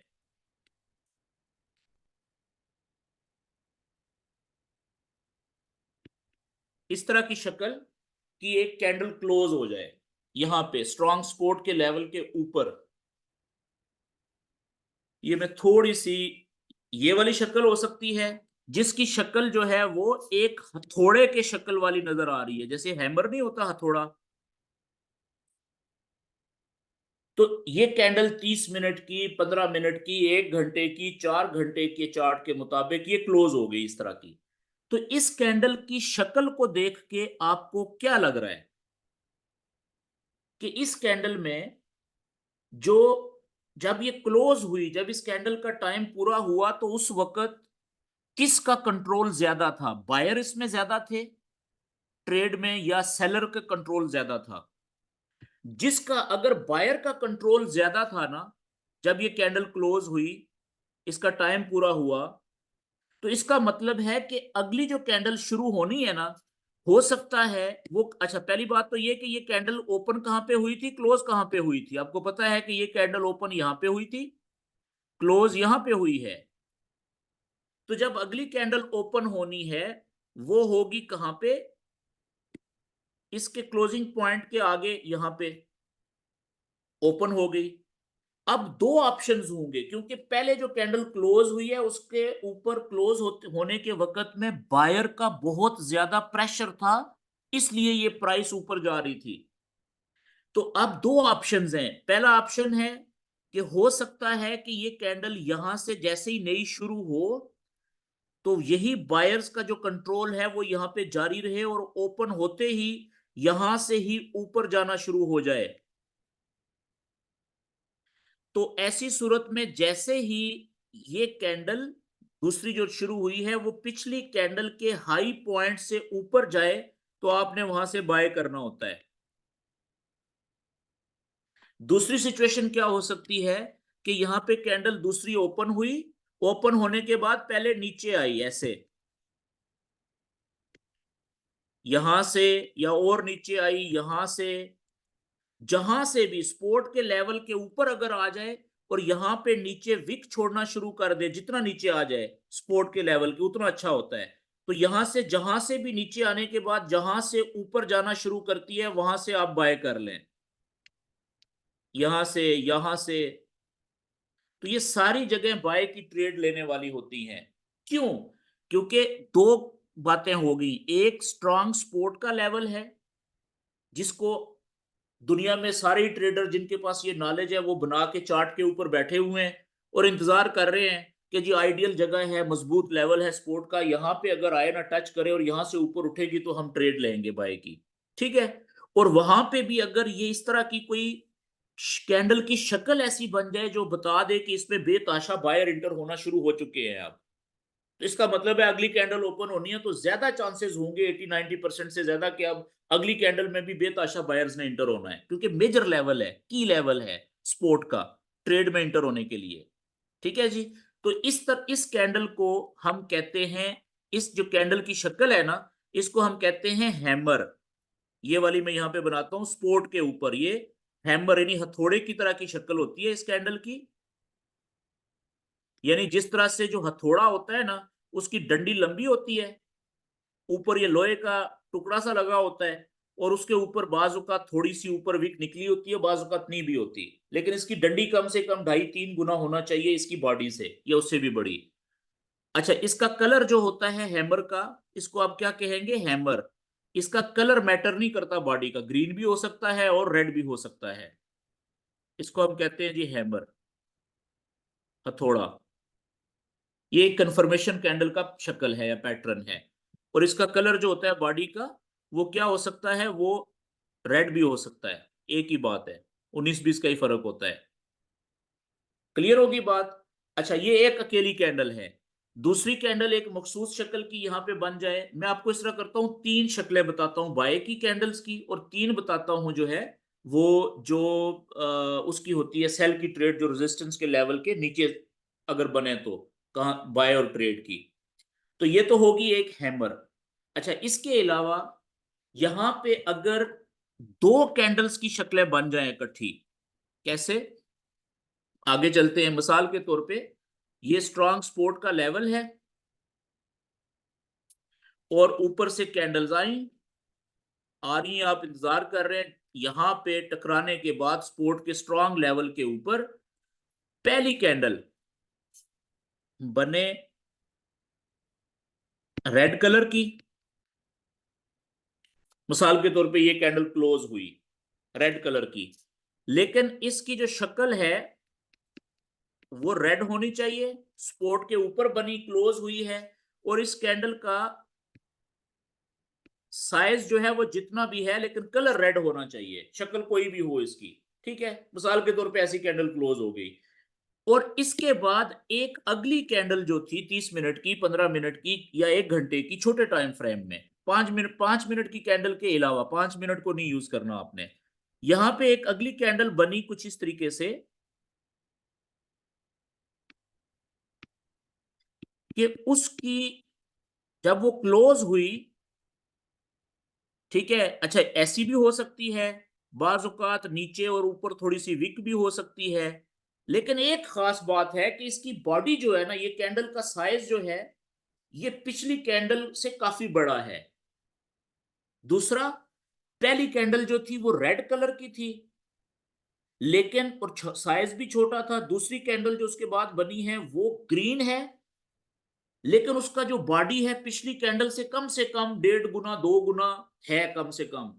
इस तरह की शक्ल की एक कैंडल क्लोज हो जाए यहां पे स्ट्रॉन्ग सपोर्ट के लेवल के ऊपर, ये मैं थोड़ी सी, ये वाली शक्ल हो सकती है, जिसकी शक्ल जो है वो एक हथौड़े के शक्ल वाली नजर आ रही है, जैसे हैमर नहीं होता हथौड़ा, तो ये कैंडल 30 मिनट की, 15 मिनट की, 1 घंटे की, 4 घंटे के चार्ट के मुताबिक ये क्लोज हो गई इस तरह की। तो इस कैंडल की शक्ल को देख के आपको क्या लग रहा है कि इस कैंडल में जो, जब ये क्लोज हुई, जब इस कैंडल का टाइम पूरा हुआ, तो उस वक्त किसका कंट्रोल ज्यादा था? बायर इसमें ज्यादा थे ट्रेड में, या सेलर का कंट्रोल ज्यादा था? जिसका, अगर बायर का कंट्रोल ज्यादा था ना, जब ये कैंडल क्लोज हुई, इसका टाइम पूरा हुआ, तो इसका मतलब है कि अगली जो कैंडल शुरू होनी है ना, हो सकता है वो, अच्छा पहली बात तो ये कि ये कैंडल ओपन कहां पे हुई थी, क्लोज कहां पे हुई थी? आपको पता है कि ये कैंडल ओपन यहां पे हुई थी, क्लोज यहां पे हुई है। तो जब अगली कैंडल ओपन होनी है, वो होगी कहां पे? इसके क्लोजिंग पॉइंट के आगे, यहां पे ओपन हो गई। अब दो ऑप्शंस होंगे, क्योंकि पहले जो कैंडल क्लोज हुई है उसके ऊपर क्लोज होने के वक्त में बायर का बहुत ज्यादा प्रेशर था, इसलिए ये प्राइस ऊपर जा रही थी। तो अब दो ऑप्शंस हैं। पहला ऑप्शन है कि हो सकता है कि ये कैंडल यहां से जैसे ही नई शुरू हो, तो यही बायर्स का जो कंट्रोल है वो यहां पे जारी रहे, और ओपन होते ही यहां से ही ऊपर जाना शुरू हो जाए। तो ऐसी सूरत में जैसे ही ये कैंडल दूसरी जो शुरू हुई है वो पिछली कैंडल के हाई पॉइंट से ऊपर जाए, तो आपने वहां से बाय करना होता है। दूसरी सिचुएशन क्या हो सकती है कि यहां पे कैंडल दूसरी ओपन हुई, ओपन होने के बाद पहले नीचे आई ऐसे, यहां से, या और नीचे आई यहां से, जहां से भी स्पोर्ट के लेवल के ऊपर अगर आ जाए और यहां पे नीचे विक छोड़ना शुरू कर दे, जितना नीचे आ जाए स्पोर्ट के लेवल के उतना अच्छा होता है। तो यहां से, जहां से भी नीचे आने के बाद जहां से ऊपर जाना शुरू करती है, वहां से आप बाय कर लें, यहां से, यहां से। तो ये सारी जगह बाय की ट्रेड लेने वाली होती हैं। क्यों? क्योंकि दो बातें हो गई। एक, स्ट्रांग सपोर्ट का लेवल है, जिसको दुनिया में सारे ट्रेडर जिनके पास ये नॉलेज है वो बना के चार्ट के ऊपर बैठे हुए हैं और इंतजार कर रहे हैं कि जी आइडियल जगह है, मजबूत लेवल है सपोर्ट का, यहां पे अगर आए ना, टच करे और यहां से ऊपर उठेगी तो हम ट्रेड लेंगे बाय की। ठीक है। और वहां पे भी अगर ये इस तरह की कोई कैंडल की शक्ल ऐसी बन जाए जो बता दे कि इसमें बेताशा बायर इंटर होना शुरू हो चुके हैं अब, तो इसका मतलब है अगली कैंडल ओपन होनी है, तो ज्यादा चांसेस होंगे, 80-90% से ज्यादा, कि अब अगली कैंडल में भी बेताशा बायर्स ने इंटर होना है, क्योंकि मेजर लेवल है, की लेवल है स्पोर्ट का, ट्रेड में इंटर होने के लिए। ठीक है जी। तो इस कैंडल को हम कहते हैं, इस जो कैंडल की शक्ल है ना, इसको हम कहते हैं हैमर। ये वाली मैं यहां पे बनाता हूं स्पोर्ट के ऊपर, ये हैमर यानी हथौड़े की तरह की शक्ल होती है इस कैंडल की। यानी जिस तरह से जो हथौड़ा होता है ना, उसकी डंडी लंबी होती है, ऊपर ये लोहे का टुकड़ा सा लगा होता है, और उसके ऊपर बाजू का थोड़ी सी ऊपर विक निकली होती है, बाजू का इतनी भी होती है, लेकिन इसकी डंडी कम से कम 2.5-3 गुना होना चाहिए इसकी बॉडी से, या उससे भी बड़ी। अच्छा, इसका कलर जो होता है हैमर का, इसको आप क्या कहेंगे? हैमर। इसका कलर मैटर नहीं करता बॉडी का, ग्रीन भी हो सकता है और रेड भी हो सकता है। इसको हम कहते हैं जी हैमर, हथौड़ा। ये एक कंफर्मेशन कैंडल का शक्ल है या पैटर्न है। और इसका कलर जो होता है बॉडी का, वो क्या हो सकता है? वो रेड भी हो सकता है, एक ही बात है, 19-20 का ही फर्क होता है। क्लियर होगी बात? अच्छा, ये एक अकेली कैंडल है। दूसरी कैंडल एक मखसूस शक्ल की यहां पे बन जाए, मैं आपको इस तरह करता हूं, तीन शक्लें बताता हूं बाय की कैंडल्स की, और तीन बताता हूं जो है वो, जो उसकी होती है सेल की ट्रेड, जो रेजिस्टेंस के लेवल के नीचे अगर बने तो, कहाँ बाय और ट्रेड की। तो ये तो होगी एक हैमर। अच्छा, इसके अलावा यहां पे अगर दो कैंडल्स की शक्लें बन जाएं इकट्ठी, कैसे? आगे चलते हैं। मिसाल के तौर पे ये स्ट्रांग सपोर्ट का लेवल है, और ऊपर से कैंडल्स आई, आ रही हैं, आप इंतजार कर रहे हैं, यहां पे टकराने के बाद सपोर्ट के स्ट्रांग लेवल के ऊपर पहली कैंडल बने रेड कलर की। मिसाल के तौर पे ये कैंडल क्लोज हुई रेड कलर की, लेकिन इसकी जो शक्ल है वो रेड होनी चाहिए, स्पोर्ट के ऊपर बनी क्लोज हुई है, और इस कैंडल का साइज जो है वो जितना भी है लेकिन कलर रेड होना चाहिए, शक्ल कोई भी हो इसकी। ठीक है, मिसाल के तौर पे ऐसी कैंडल क्लोज हो गई। और इसके बाद एक अगली कैंडल जो थी 30 मिनट की, 15 मिनट की या 1 घंटे की, छोटे टाइम फ्रेम में, 5 मिनट, 5 मिनट की कैंडल के अलावा, 5 मिनट को नहीं यूज करना आपने। यहां पे एक अगली कैंडल बनी कुछ इस तरीके से कि उसकी जब वो क्लोज हुई, ठीक है, अच्छा ऐसी भी हो सकती है, बाज औकात नीचे और ऊपर थोड़ी सी विक भी हो सकती है। लेकिन एक खास बात है कि इसकी बॉडी जो है ना, ये कैंडल का साइज जो है, ये पिछली कैंडल से काफी बड़ा है। दूसरा, पहली कैंडल जो थी वो रेड कलर की थी, लेकिन और साइज भी छोटा था। दूसरी कैंडल जो उसके बाद बनी है वो ग्रीन है, लेकिन उसका जो बॉडी है पिछली कैंडल से कम 1.5 गुना 2 गुना है, कम से कम।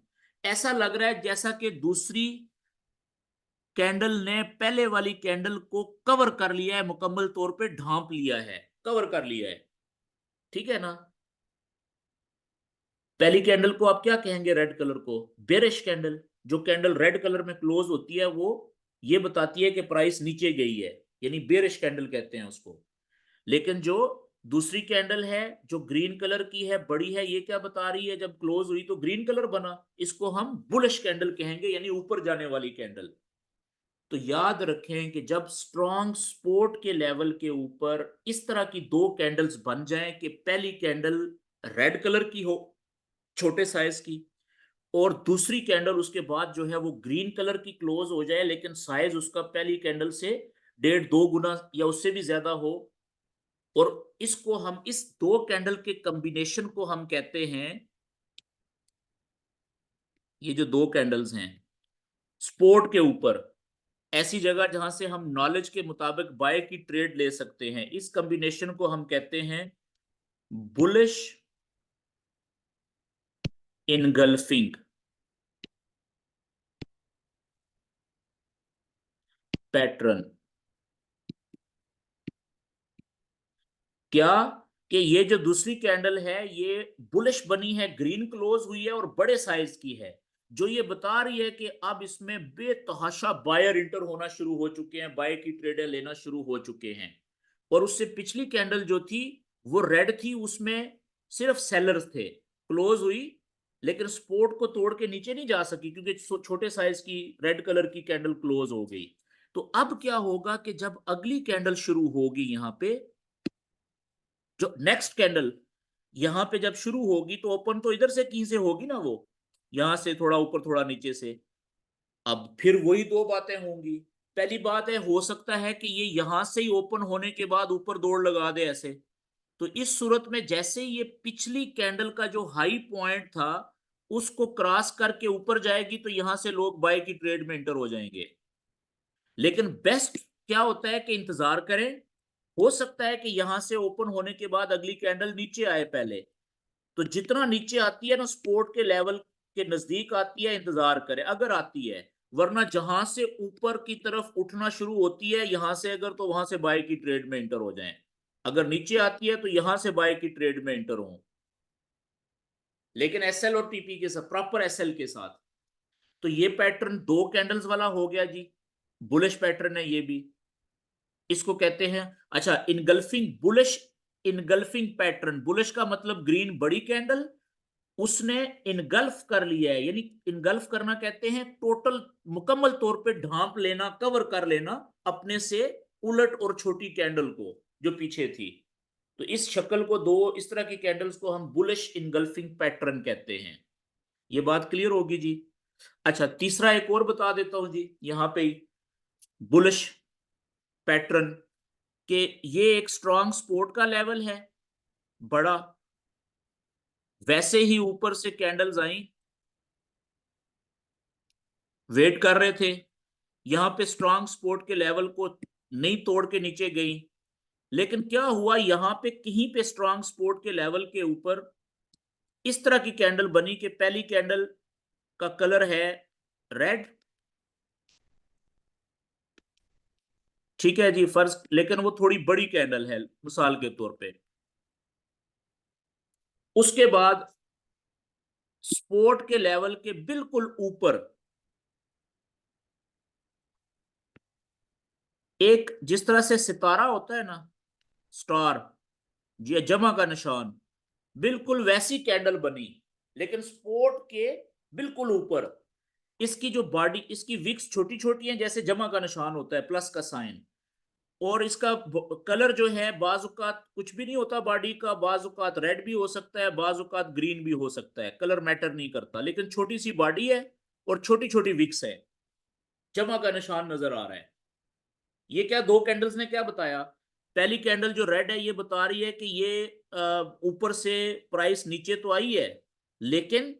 ऐसा लग रहा है जैसा कि दूसरी कैंडल ने पहले वाली कैंडल को कवर कर लिया है, मुकम्मल तौर पे ढांप लिया है, कवर कर लिया है। ठीक है ना? पहली कैंडल को आप क्या कहेंगे? रेड कलर को बेरिश कैंडल। जो कैंडल रेड कलर में क्लोज होती है वो ये बताती है कि प्राइस नीचे गई है, यानी बेरिश कैंडल कहते हैं उसको। लेकिन जो दूसरी कैंडल है जो ग्रीन कलर की है, बड़ी है, ये क्या बता रही है? जब क्लोज हुई तो ग्रीन कलर बना, इसको हम बुलिश कैंडल कहेंगे, यानी ऊपर जाने वाली कैंडल। तो याद रखें कि जब स्ट्रॉन्ग सपोर्ट के लेवल के ऊपर इस तरह की दो कैंडल्स बन जाएं कि पहली कैंडल रेड कलर की हो, छोटे साइज की, और दूसरी कैंडल उसके बाद जो है वो ग्रीन कलर की क्लोज हो जाए, लेकिन साइज उसका पहली कैंडल से 1.5 2 गुना या उससे भी ज्यादा हो, और इसको हम, इस दो कैंडल के कॉम्बिनेशन को हम कहते हैं, ये जो दो कैंडल्स हैं स्पोर्ट के ऊपर, ऐसी जगह जहां से हम नॉलेज के मुताबिक बाय की ट्रेड ले सकते हैं, इस कॉम्बिनेशन को हम कहते हैं बुलिश इनगल्फिंग पैटर्न। क्या? कि ये जो दूसरी कैंडल है ये बुलिश बनी है, ग्रीन क्लोज हुई है और बड़े साइज की है, जो ये बता रही है कि अब इसमें बेतहाशा बायर इंटर होना शुरू हो चुके हैं, बाय की ट्रेडें लेना शुरू हो चुके हैं। और उससे पिछली कैंडल जो थी वो रेड थी, उसमें सिर्फ सेलर्स थे, क्लोज हुई लेकिन सपोर्ट को तोड़ के नीचे नहीं जा सकी क्योंकि छोटे साइज की रेड कलर की कैंडल क्लोज हो गई। तो अब क्या होगा कि जब अगली कैंडल शुरू होगी, यहां पे जो नेक्स्ट कैंडल यहां पे जब शुरू होगी, तो ओपन तो इधर से कहीं से होगी ना, वो यहां से थोड़ा ऊपर थोड़ा नीचे से। अब फिर वही दो बातें होंगी। पहली बात है, हो सकता है कि ये यहां से ही ओपन होने के बाद ऊपर दौड़ लगा दे ऐसे। तो इस सूरत में जैसे ही ये पिछली कैंडल का जो हाई पॉइंट था उसको क्रॉस करके ऊपर जाएगी, तो यहां से लोग बाय की ट्रेड में एंटर हो जाएंगे। लेकिन बेस्ट क्या होता है कि इंतजार करें। हो सकता है कि यहां से ओपन होने के बाद अगली कैंडल नीचे आए पहले, तो जितना नीचे आती है ना सपोर्ट के लेवल के नजदीक आती है, इंतजार करें अगर आती है। वरना जहां से ऊपर की तरफ उठना शुरू होती है यहां से अगर, तो वहां से बाय की ट्रेड में एंटर हो जाएं। अगर नीचे आती है तो यहां से बाय की ट्रेड में एंटर हो, लेकिन एसएल और टीपी के साथ, प्रॉपर एसएल के साथ। तो ये पैटर्न दो कैंडल्स वाला हो गया जी, बुलिश पैटर्न है ये भी। इसको कहते हैं, अच्छा, engulfing bullish, engulfing pattern. Bullish का मतलब ग्रीन बड़ी कैंडल, उसने इनगल्फ कर लिया है, यानी इनगल्फ करना कहते हैं टोटल, मुकम्मल तौर पे ढांप लेना, कवर कर लेना अपने से उलट और छोटी कैंडल को जो पीछे थी। तो इस शक्ल को, दो इस तरह की कैंडल्स को हम बुलिश इनगल्फिंग पैटर्न कहते हैं। ये बात क्लियर होगी जी। अच्छा, तीसरा एक और बता देता हूं जी यहां पे, बुलिश पैटर्न के, ये एक स्ट्रॉन्ग सपोर्ट का लेवल है बड़ा, वैसे ही ऊपर से कैंडल्स आई, वेट कर रहे थे, यहां पे स्ट्रॉन्ग सपोर्ट के लेवल को नहीं तोड़ के नीचे गई। लेकिन क्या हुआ, यहां पे कहीं पे स्ट्रॉन्ग सपोर्ट के लेवल के ऊपर इस तरह की कैंडल बनी कि पहली कैंडल का कलर है रेड, ठीक है जी, फर्ज, लेकिन वो थोड़ी बड़ी कैंडल है मिसाल के तौर पे। उसके बाद स्पोर्ट के लेवल के बिल्कुल ऊपर एक, जिस तरह से सितारा होता है ना, स्टार, ये जमा का निशान, बिल्कुल वैसी कैंडल बनी, लेकिन स्पोर्ट के बिल्कुल ऊपर इसकी जो बॉडी, इसकी विक्स छोटी छोटी है, जैसे जमा का निशान होता है, प्लस का साइन। और इसका कलर जो है, बाजुकात कुछ भी नहीं होता बॉडी का, बाजुकात रेड भी हो सकता है, बाजुकात ग्रीन भी हो सकता है, कलर मैटर नहीं करता, लेकिन छोटी सी बॉडी है और छोटी छोटी विक्स है, जमा का निशान नजर आ रहा है। ये क्या, दो कैंडल्स ने क्या बताया? पहली कैंडल जो रेड है, ये बता रही है कि ये ऊपर से प्राइस नीचे तो आई है, लेकिन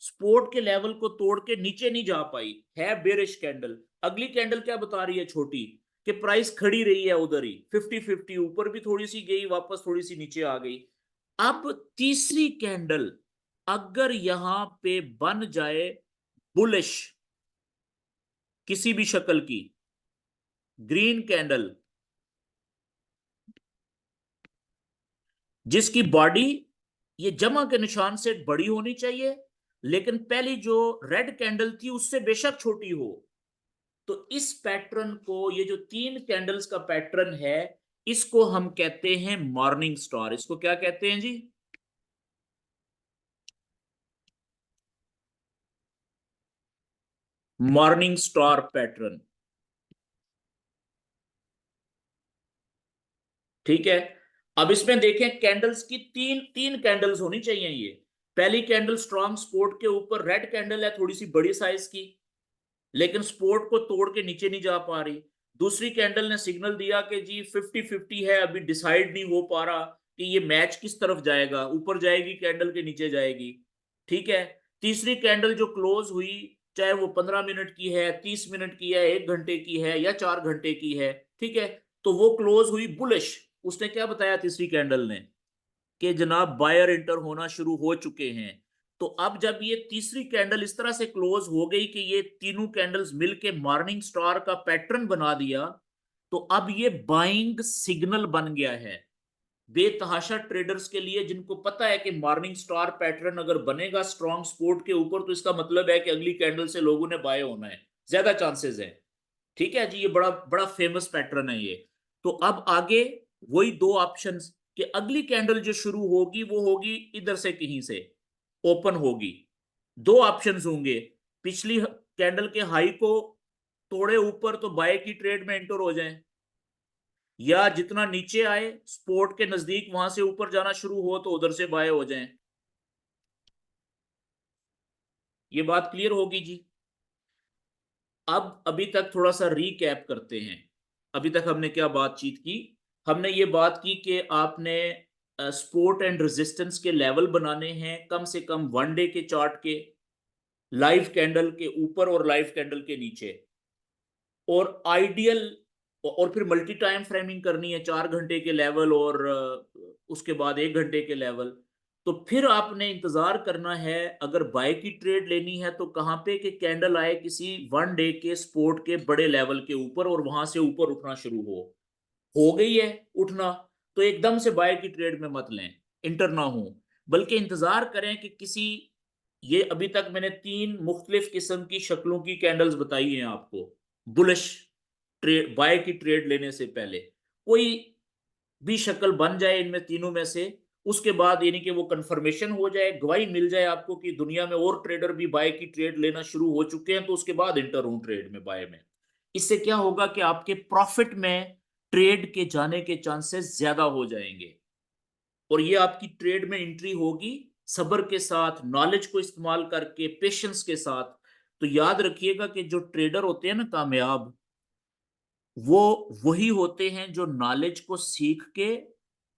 सपोर्ट के लेवल को तोड़ के नीचे नहीं जा पाई, है बेरिश कैंडल। अगली कैंडल क्या बता रही है, छोटी, कि प्राइस खड़ी रही है उधर ही, 50-50, ऊपर भी थोड़ी सी गई, वापस थोड़ी सी नीचे आ गई। अब तीसरी कैंडल अगर यहां पे बन जाए बुलिश किसी भी शक्ल की, ग्रीन कैंडल, जिसकी बॉडी ये जमा के निशान से बड़ी होनी चाहिए, लेकिन पहली जो रेड कैंडल थी उससे बेशक छोटी हो, तो इस पैटर्न को, ये जो तीन कैंडल्स का पैटर्न है, इसको हम कहते हैं मॉर्निंग स्टार। इसको क्या कहते हैं जी? Morning star pattern. ठीक है। अब इसमें देखें, कैंडल्स की तीन तीन कैंडल्स होनी चाहिए ये। पहली कैंडल स्ट्रॉन्ग सपोर्ट के ऊपर, रेड कैंडल है थोड़ी सी बड़ी साइज की, लेकिन सपोर्ट को तोड़ के नीचे नहीं जा पा रही। दूसरी कैंडल ने सिग्नल दिया कि जी 50-50 है, अभी डिसाइड नहीं हो पा रहा कि ये मैच किस तरफ जाएगा, ऊपर जाएगी कैंडल के नीचे जाएगी। ठीक है। तीसरी कैंडल जो क्लोज हुई, चाहे वो 15 मिनट की है, 30 मिनट की है, 1 घंटे की है, या 4 घंटे की है, ठीक है, तो वो क्लोज हुई बुलिश। उसने क्या बताया तीसरी कैंडल ने, कि जनाब बायर इंटर होना शुरू हो चुके हैं। तो अब जब ये तीसरी कैंडल इस तरह से क्लोज हो गई कि ये तीनों कैंडल्स मिलके मॉर्निंग स्टार का पैटर्न बना दिया, तो अब ये बाइंग सिग्नल बन गया है बेतहाशा ट्रेडर्स के लिए, जिनको पता है कि मॉर्निंग स्टार पैटर्न अगर बनेगा स्ट्रॉन्ग सपोर्ट के ऊपर, तो इसका मतलब है कि अगली कैंडल से लोगों ने बाय होना है, ज्यादा चांसेस है। ठीक है जी, ये बड़ा बड़ा फेमस पैटर्न है ये। तो अब आगे वही दो ऑप्शंस, कि अगली कैंडल जो शुरू होगी वो होगी इधर से कहीं से, ओपन होगी। दो ऑप्शंस होंगे, पिछली कैंडल के हाई को तोड़े ऊपर तो बाय की ट्रेड में एंटर हो जाए, या जितना नीचे आए सपोर्ट के नजदीक वहां से ऊपर जाना शुरू हो तो उधर से बाय हो जाए। ये बात क्लियर होगी जी। अब अभी तक थोड़ा सा रीकैप करते हैं, अभी तक हमने क्या बातचीत की। हमने ये बात की कि आपने सपोर्ट एंड रेजिस्टेंस के लेवल बनाने हैं, कम से कम 1 डे के चार्ट के, लाइव कैंडल के ऊपर और लाइव कैंडल के नीचे, और आइडियल, और फिर मल्टी टाइम फ्रेमिंग करनी है, 4 घंटे के लेवल और उसके बाद 1 घंटे के लेवल। तो फिर आपने इंतजार करना है, अगर बाय की ट्रेड लेनी है तो कहां पे कि कैंडल आए किसी 1 डे के सपोर्ट के बड़े लेवल के ऊपर और वहां से ऊपर उठना शुरू हो गई है उठना, तो एकदम से बाय की ट्रेड में मत लें, इंटर ना हो, बल्कि इंतजार करें कि किसी, ये अभी तक मैंने तीन मुख्तलिफ किस्म की शक्लों की कैंडल्स बताई हैं आपको, बुलिश ट्रेड, बाय की ट्रेड लेने से पहले कोई भी शक्ल बन जाए इनमें तीनों में से, उसके बाद यानी कि वो कंफर्मेशन हो जाए, गवाही मिल जाए आपको कि दुनिया में और ट्रेडर भी बाय की ट्रेड लेना शुरू हो चुके हैं, तो उसके बाद इंटर हूं ट्रेड में, बाय में। इससे क्या होगा कि आपके प्रॉफिट में ट्रेड के जाने के चांसेस ज्यादा हो जाएंगे, और ये आपकी ट्रेड में एंट्री होगी सब्र के साथ, नॉलेज को इस्तेमाल करके, पेशेंस के साथ। तो याद रखिएगा कि जो ट्रेडर होते हैं ना कामयाब, वो वही होते हैं जो नॉलेज को सीख के,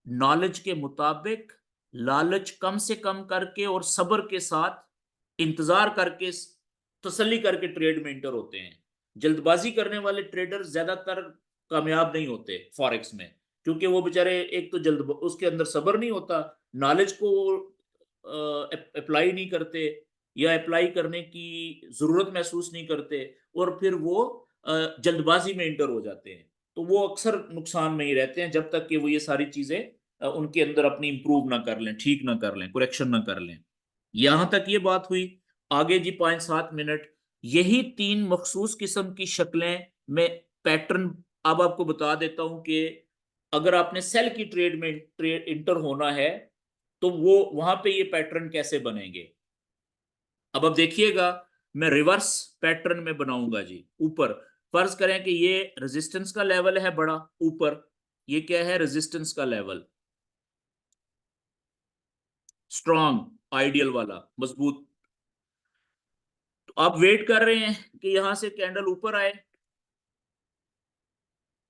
नॉलेज के मुताबिक, लालच कम से कम करके और सब्र के साथ इंतजार करके, तसल्ली करके ट्रेड में इंटर होते हैं। जल्दबाजी करने वाले ट्रेडर ज्यादातर कामयाब नहीं होते फॉरेक्स में, क्योंकि वो बेचारे, एक तो जल्द उसके अंदर सब्र नहीं होता, नॉलेज को अप्लाई नहीं करते, या अप्लाई करने की जरूरत महसूस नहीं करते, और फिर वो जल्दबाजी में इंटर हो जाते हैं। तो वो अक्सर नुकसान में ही रहते हैं जब तक कि वो ये सारी चीजें उनके अंदर अपनी इंप्रूव ना कर लें, ठीक ना कर लें, करेक्शन ना कर लें। यहां तक ये बात हुई। आगे जी 5-7 मिनट, यही 3 मखसूस किस्म की शक्लें में पैटर्न अब आपको बता देता हूं कि अगर आपने सेल की ट्रेड में ट्रेड इंटर होना है तो वो वहां पे ये पैटर्न कैसे बनेंगे। अब देखिएगा, मैं रिवर्स पैटर्न में बनाऊंगा जी। ऊपर फर्ज करें कि ये रेजिस्टेंस का लेवल है बड़ा ऊपर, ये क्या है, रेजिस्टेंस का लेवल, स्ट्रॉन्ग, आइडियल वाला, मजबूत। तो आप वेट कर रहे हैं कि यहां से कैंडल ऊपर आए,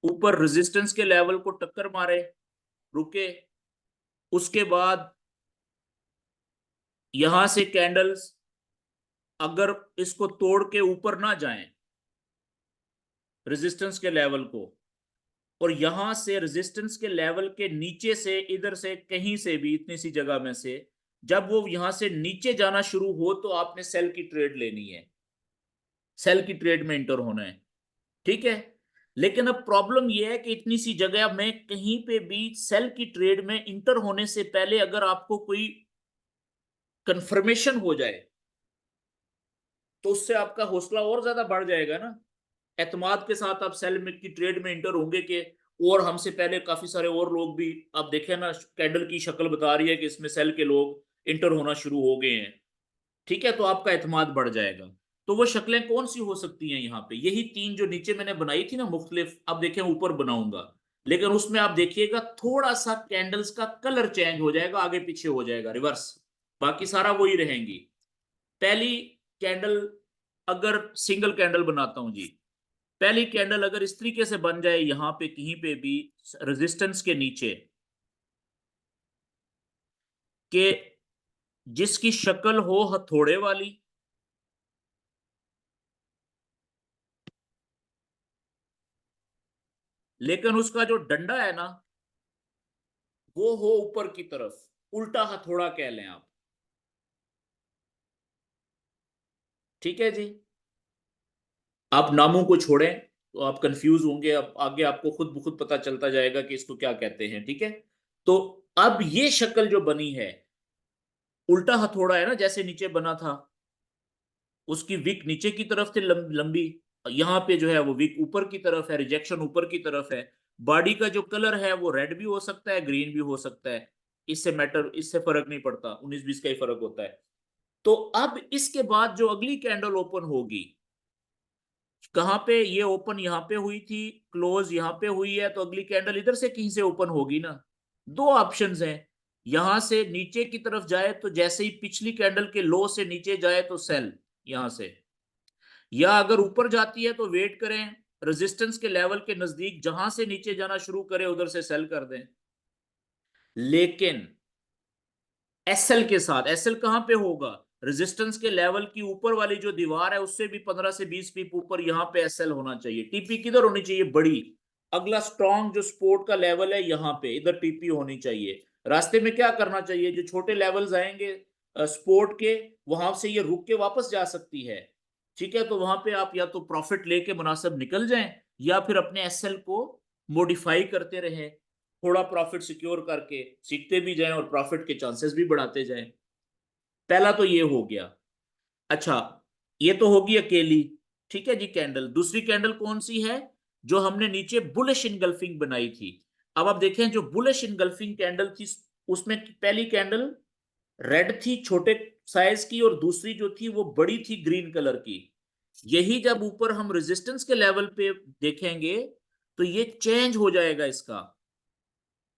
ऊपर रेजिस्टेंस के लेवल को टक्कर मारे, रुके, उसके बाद यहां से कैंडल्स अगर इसको तोड़ के ऊपर ना जाएं रेजिस्टेंस के लेवल को, और यहां से रेजिस्टेंस के लेवल के नीचे से, इधर से कहीं से भी, इतनी सी जगह में से जब वो यहां से नीचे जाना शुरू हो तो आपने सेल की ट्रेड लेनी है, सेल की ट्रेड में इंटर होना है। ठीक है। लेकिन अब प्रॉब्लम यह है कि इतनी सी जगह में कहीं पे भी सेल की ट्रेड में इंटर होने से पहले अगर आपको कोई कंफर्मेशन हो जाए तो उससे आपका हौसला और ज्यादा बढ़ जाएगा ना। एतमाद के साथ आप सेल में की ट्रेड में इंटर होंगे कि और हमसे पहले काफी सारे और लोग भी, आप देखें ना कैंडल की शक्ल बता रही है कि इसमें सेल के लोग इंटर होना शुरू हो गए हैं। ठीक है, तो आपका एतमाद बढ़ जाएगा। तो वो शक्लें कौन सी हो सकती हैं यहाँ पे, यही 3 जो नीचे मैंने बनाई थी ना मुख्तलिफ, अब देखें ऊपर बनाऊंगा, लेकिन उसमें आप देखिएगा थोड़ा सा कैंडल्स का कलर चेंज हो जाएगा, आगे पीछे हो जाएगा, रिवर्स, बाकी सारा वही रहेंगी। पहली कैंडल, अगर सिंगल कैंडल बनाता हूं जी, पहली कैंडल अगर इस तरीके से बन जाए यहां पे कहीं पे भी रेजिस्टेंस के नीचे, के जिसकी शक्ल हो हथौड़े वाली, लेकिन उसका जो डंडा है ना वो हो ऊपर की तरफ, उल्टा हथौड़ा कह लें आप। ठीक है जी। आप नामों को छोड़ें तो आप कंफ्यूज होंगे, अब आगे आपको खुद ब खुद पता चलता जाएगा कि इसको क्या कहते हैं। ठीक है। तो अब ये शक्ल जो बनी है, उल्टा हथौड़ा है ना जैसे नीचे बना था, उसकी विक नीचे की तरफ थी लंबी, यहाँ पे जो है वो विक ऊपर की तरफ है, रिजेक्शन ऊपर की तरफ है। बॉडी का जो कलर है वो रेड भी हो सकता है, ग्रीन भी हो सकता है, इससे मैटर, इससे फर्क नहीं पड़ता, 19-20 का ही फर्क होता है। तो अब इसके बाद जो अगली कैंडल ओपन होगी, कहां पे ये ओपन, यहां पे हुई थी, क्लोज यहां पे हुई है, तो अगली कैंडल इधर से कहीं से ओपन होगी ना। दो ऑप्शंस हैं, यहां से नीचे की तरफ जाए तो जैसे ही पिछली कैंडल के लो से नीचे जाए तो सेल यहां से, या अगर ऊपर जाती है तो वेट करें रेजिस्टेंस के लेवल के नजदीक, जहां से नीचे जाना शुरू करे उधर से सेल कर दें। लेकिन एसएल के साथ, एसएल कहां पे होगा, रेजिस्टेंस के लेवल की ऊपर वाली जो दीवार है उससे भी 15 से 20 पीप ऊपर, यहां पे एसएल होना चाहिए। टीपी किधर होनी चाहिए, बड़ी, अगला स्ट्रॉन्ग जो सपोर्ट का लेवल है यहां पे, इधर टीपी होनी चाहिए। रास्ते में क्या करना चाहिए, जो छोटे लेवल्स आएंगे सपोर्ट के, वहां से ये रुक के वापस जा सकती है। ठीक है, तो वहां पे आप या तो प्रॉफिट लेके मुनासिब निकल जाएं, या फिर अपने एसएल को मॉडिफाई करते रहें, थोड़ा प्रॉफिट सिक्योर करके सीखते भी जाएं और प्रॉफिट के चांसेस भी बढ़ाते जाएं। पहला तो ये हो गया। अच्छा, ये तो होगी अकेली। ठीक है जी कैंडल, दूसरी कैंडल कौन सी है, जो हमने नीचे बुलिश इनगल्फिंग बनाई थी। अब आप देखें जो बुलिश इनगल्फिंग कैंडल थी, उसमें पहली कैंडल रेड थी छोटे साइज की, और दूसरी जो थी वो बड़ी थी ग्रीन कलर की। यही जब ऊपर हम रेजिस्टेंस के लेवल पे देखेंगे तो ये चेंज हो जाएगा इसका।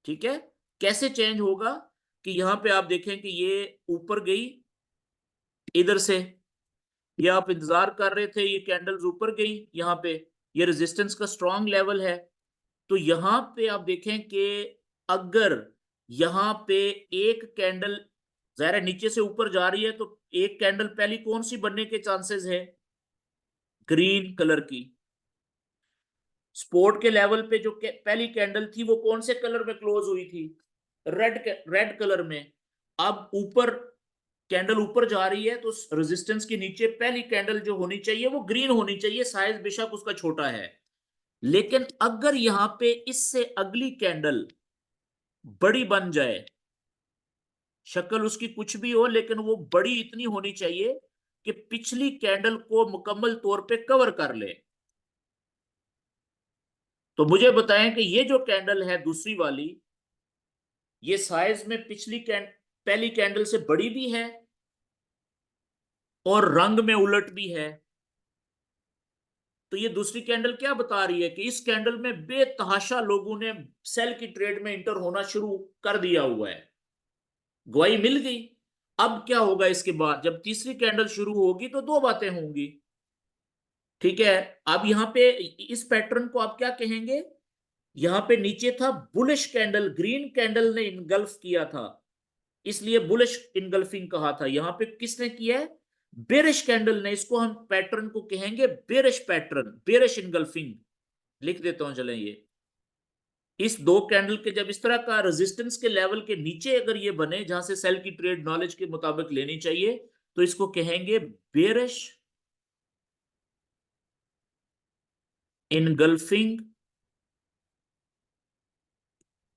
ठीक है। कैसे चेंज होगा, कि यहां पे आप देखें कि ये ऊपर गई इधर से, ये आप इंतजार कर रहे थे, ये कैंडल्स ऊपर गई यहां पे, ये रेजिस्टेंस का स्ट्रॉन्ग लेवल है। तो यहां पे आप देखें कि अगर यहां पे एक कैंडल जरा नीचे से ऊपर जा रही है तो एक कैंडल पहली कौन सी बनने के चांसेस है, ग्रीन कलर की। स्पोर्ट के लेवल पे जो पहली कैंडल थी वो कौन से कलर में क्लोज हुई थी, रेड, रेड कलर में। अब ऊपर कैंडल ऊपर जा रही है तो रेजिस्टेंस के नीचे पहली कैंडल जो होनी चाहिए वो ग्रीन होनी चाहिए, साइज बेशक उसका छोटा है। लेकिन अगर यहां पे इससे अगली कैंडल बड़ी बन जाए, शक्ल उसकी कुछ भी हो लेकिन वो बड़ी इतनी होनी चाहिए कि पिछली कैंडल को मुकम्मल तौर पे कवर कर ले, तो मुझे बताएं कि ये जो कैंडल है दूसरी वाली, ये साइज में पहली कैंडल से बड़ी भी है और रंग में उलट भी है। तो ये दूसरी कैंडल क्या बता रही है कि इस कैंडल में बेतहाशा लोगों ने सेल की ट्रेड में इंटर होना शुरू कर दिया हुआ है। गवाही मिल गई। अब क्या होगा इसके बाद, जब तीसरी कैंडल शुरू होगी तो दो बातें होंगी। ठीक है, अब यहां पे इस पैटर्न को आप क्या कहेंगे, यहां पे नीचे था बुलिश कैंडल, ग्रीन कैंडल ने इनगल्फ किया था, इसलिए बुलिश इनगल्फिंग कहा था। यहां पे किसने किया है, बेरिश कैंडल ने। इसको हम पैटर्न को कहेंगे बेरिश पैटर्न, बेरिश इनगल्फिंग। लिख देता हूं चलें, ये इस दो कैंडल के जब इस तरह का रेजिस्टेंस के लेवल के नीचे अगर ये बने जहां से सेल की ट्रेड नॉलेज के मुताबिक लेनी चाहिए, तो इसको कहेंगे बेरिश इनगल्फिंग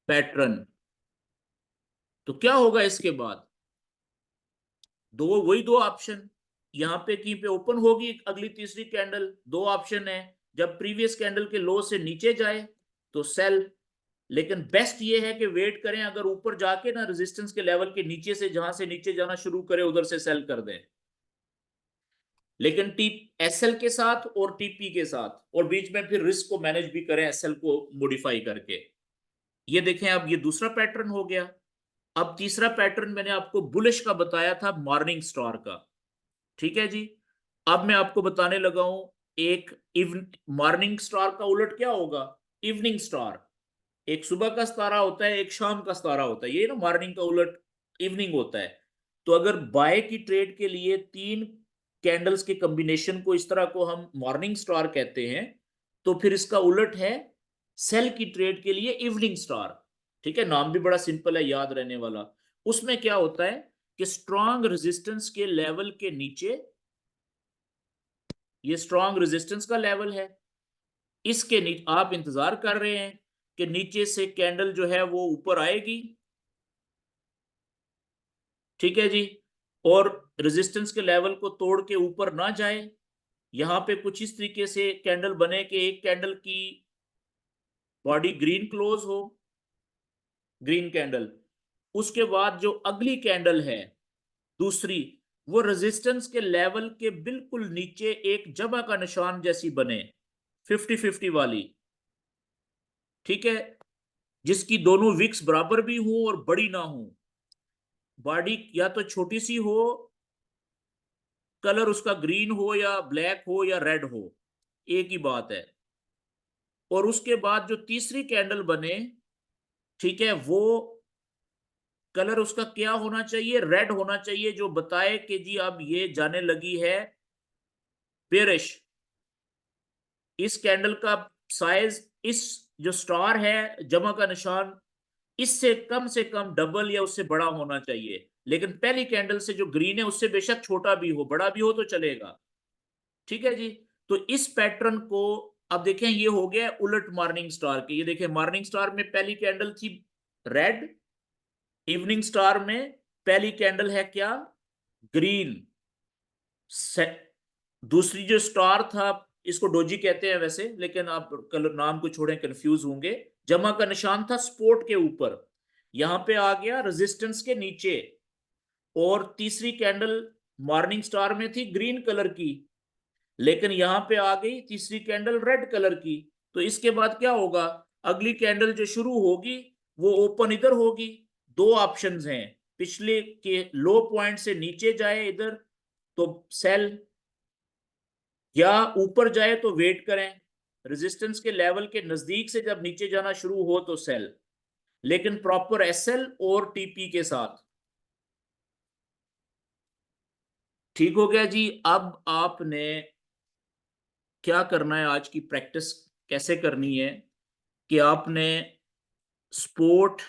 पैटर्न। तो क्या होगा इसके बाद, वही दो ऑप्शन, यहां पे की पे ओपन होगी अगली तीसरी कैंडल, दो ऑप्शन है, जब प्रीवियस कैंडल के लो से नीचे जाए तो सेल। लेकिन बेस्ट ये है कि वेट करें, अगर ऊपर जाके ना रेजिस्टेंस के लेवल के नीचे से जहां से नीचे जाना शुरू करे उधर से सेल कर दें। लेकिन टी एसएल के साथ और टीपी के साथ, और बीच में फिर रिस्क को मैनेज भी करें एसएल को मॉडिफाई करके। ये देखें, अब ये दूसरा पैटर्न हो गया। अब तीसरा पैटर्न मैंने आपको बुलिश का बताया था, मॉर्निंग स्टार का। ठीक है जी, अब मैं आपको बताने लगा हूं एक मॉर्निंग स्टार का उलट क्या होगा, इवनिंग स्टार। एक सुबह का सितारा होता है, एक शाम का सितारा होता है, ये ना मॉर्निंग का उलट इवनिंग होता है। तो अगर बाय की ट्रेड के लिए तीन कैंडल्स के कॉम्बिनेशन को इस तरह को हम मॉर्निंग स्टार कहते हैं, तो फिर इसका उलट है सेल की ट्रेड के लिए इवनिंग स्टार। ठीक है, नाम भी बड़ा सिंपल है, याद रहने वाला। उसमें क्या होता है कि स्ट्रॉन्ग रेजिस्टेंस के लेवल के नीचे, ये स्ट्रॉन्ग रेजिस्टेंस का लेवल है, इसके नीचे आप इंतजार कर रहे हैं कि नीचे से कैंडल जो है वो ऊपर आएगी। ठीक है जी, और रेजिस्टेंस के लेवल को तोड़ के ऊपर ना जाए। यहां पे कुछ इस तरीके से कैंडल बने कि एक कैंडल की बॉडी ग्रीन क्लोज हो, ग्रीन कैंडल, उसके बाद जो अगली कैंडल है दूसरी, वो रेजिस्टेंस के लेवल के बिल्कुल नीचे एक जमा का निशान जैसी बने, 50-50 वाली। ठीक है, जिसकी दोनों विक्स बराबर भी हो और बड़ी ना हो, बॉडी या तो छोटी सी हो, कलर उसका ग्रीन हो या ब्लैक हो या रेड हो, एक ही बात है। और उसके बाद जो तीसरी कैंडल बने, ठीक है, वो कलर उसका क्या होना चाहिए, रेड होना चाहिए, जो बताए कि जी अब ये जाने लगी है बेरिश। इस कैंडल का साइज, इस जो स्टार है जमा का निशान, इससे कम डबल या उससे बड़ा होना चाहिए। लेकिन पहली कैंडल से जो ग्रीन है उससे बेशक छोटा भी हो, बड़ा भी हो तो चलेगा। ठीक है जी, तो इस पैटर्न को अब देखें, ये हो गया उलट मॉर्निंग स्टार के। ये देखें, मॉर्निंग स्टार में पहली कैंडल थी रेड, इवनिंग स्टार में पहली कैंडल है क्या, ग्रीन। दूसरी जो स्टार था, इसको डोजी कहते हैं वैसे, लेकिन आप कलर नाम को छोड़ें कंफ्यूज होंगे। जमा का निशान था स्पोर्ट के ऊपर, यहां पे आ गया रेजिस्टेंस के नीचे। और तीसरी कैंडल मॉर्निंग स्टार में थी ग्रीन कलर की, लेकिन यहां पे आ गई तीसरी कैंडल रेड कलर की। तो इसके बाद क्या होगा, अगली कैंडल जो शुरू होगी वो ओपन इधर होगी। दो ऑप्शंस हैं, पिछले के लो पॉइंट से नीचे जाए इधर तो सेल, या ऊपर जाए तो वेट करें, रेजिस्टेंस के लेवल के नजदीक से जब नीचे जाना शुरू हो तो सेल। लेकिन प्रॉपर एसएल और टीपी के साथ। ठीक हो गया जी, अब आपने क्या करना है, आज की प्रैक्टिस कैसे करनी है कि आपने सपोर्ट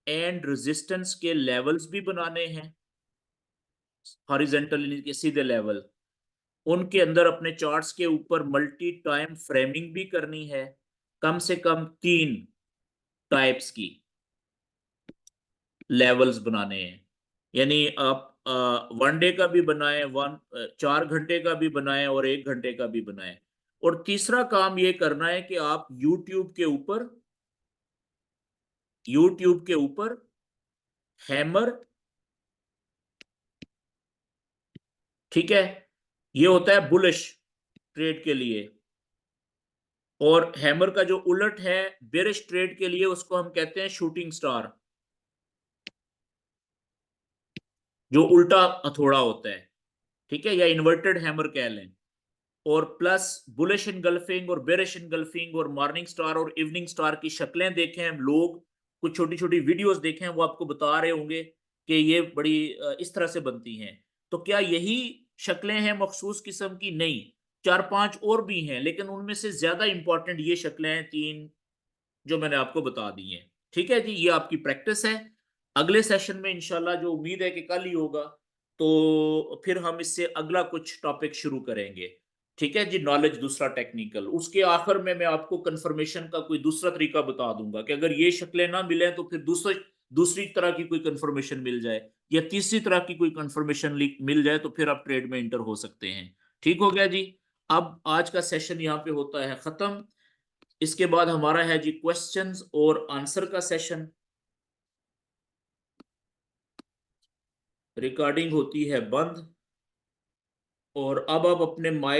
एंड रेजिस्टेंस के लेवल्स भी बनाने हैं, हॉरिजेंटल के सीधे लेवल, उनके अंदर अपने चार्ट्स के ऊपर मल्टी टाइम फ्रेमिंग भी करनी है, कम से कम 3 टाइप्स की लेवल्स बनाने हैं। यानी आप 1 डे का भी बनाएं, 4 घंटे का भी बनाएं और 1 घंटे का भी बनाएं। और तीसरा काम ये करना है कि आप यूट्यूब के ऊपर हैमर, ठीक है, ये होता है बुलिश ट्रेड के लिए, और हैमर का जो उलट है बेरिश ट्रेड के लिए, उसको हम कहते हैं शूटिंग स्टार, जो उल्टा हथौड़ा होता है, ठीक है, या इन्वर्टेड हैमर कह लें। और प्लस बुलिश इनगल्फिंग और बेरिश इनगल्फिंग और मॉर्निंग स्टार और इवनिंग स्टार की शक्लें देखें हम लोग, कुछ छोटी छोटी वीडियोस देखें, वो आपको बता रहे होंगे कि ये बड़ी इस तरह से बनती हैं। तो क्या यही शक्लें हैं मखसूस किस्म की? नहीं, 4-5 और भी हैं, लेकिन उनमें से ज्यादा इंपॉर्टेंट ये शक्लें हैं 3 जो मैंने आपको बता दी हैं। ठीक है जी, ये आपकी प्रैक्टिस है। अगले सेशन में इंशाल्लाह, जो उम्मीद है कि कल ही होगा, तो फिर हम इससे अगला कुछ टॉपिक शुरू करेंगे। ठीक है जी, नॉलेज दूसरा टेक्निकल, उसके आखिर में मैं आपको कंफर्मेशन का कोई दूसरा तरीका बता दूंगा कि अगर ये शक्लें ना मिले तो फिर दूसरी तरह की कोई कंफर्मेशन मिल जाए, या तीसरी तरह की कोई कंफर्मेशन मिल जाए, तो फिर आप ट्रेड में इंटर हो सकते हैं। ठीक हो गया जी। अब आज का सेशन यहाँ पे होता है खत्म। इसके बाद हमारा है जी क्वेश्चंस और आंसर का सेशन। रिकॉर्डिंग होती है बंद, और अब आप अपने माइक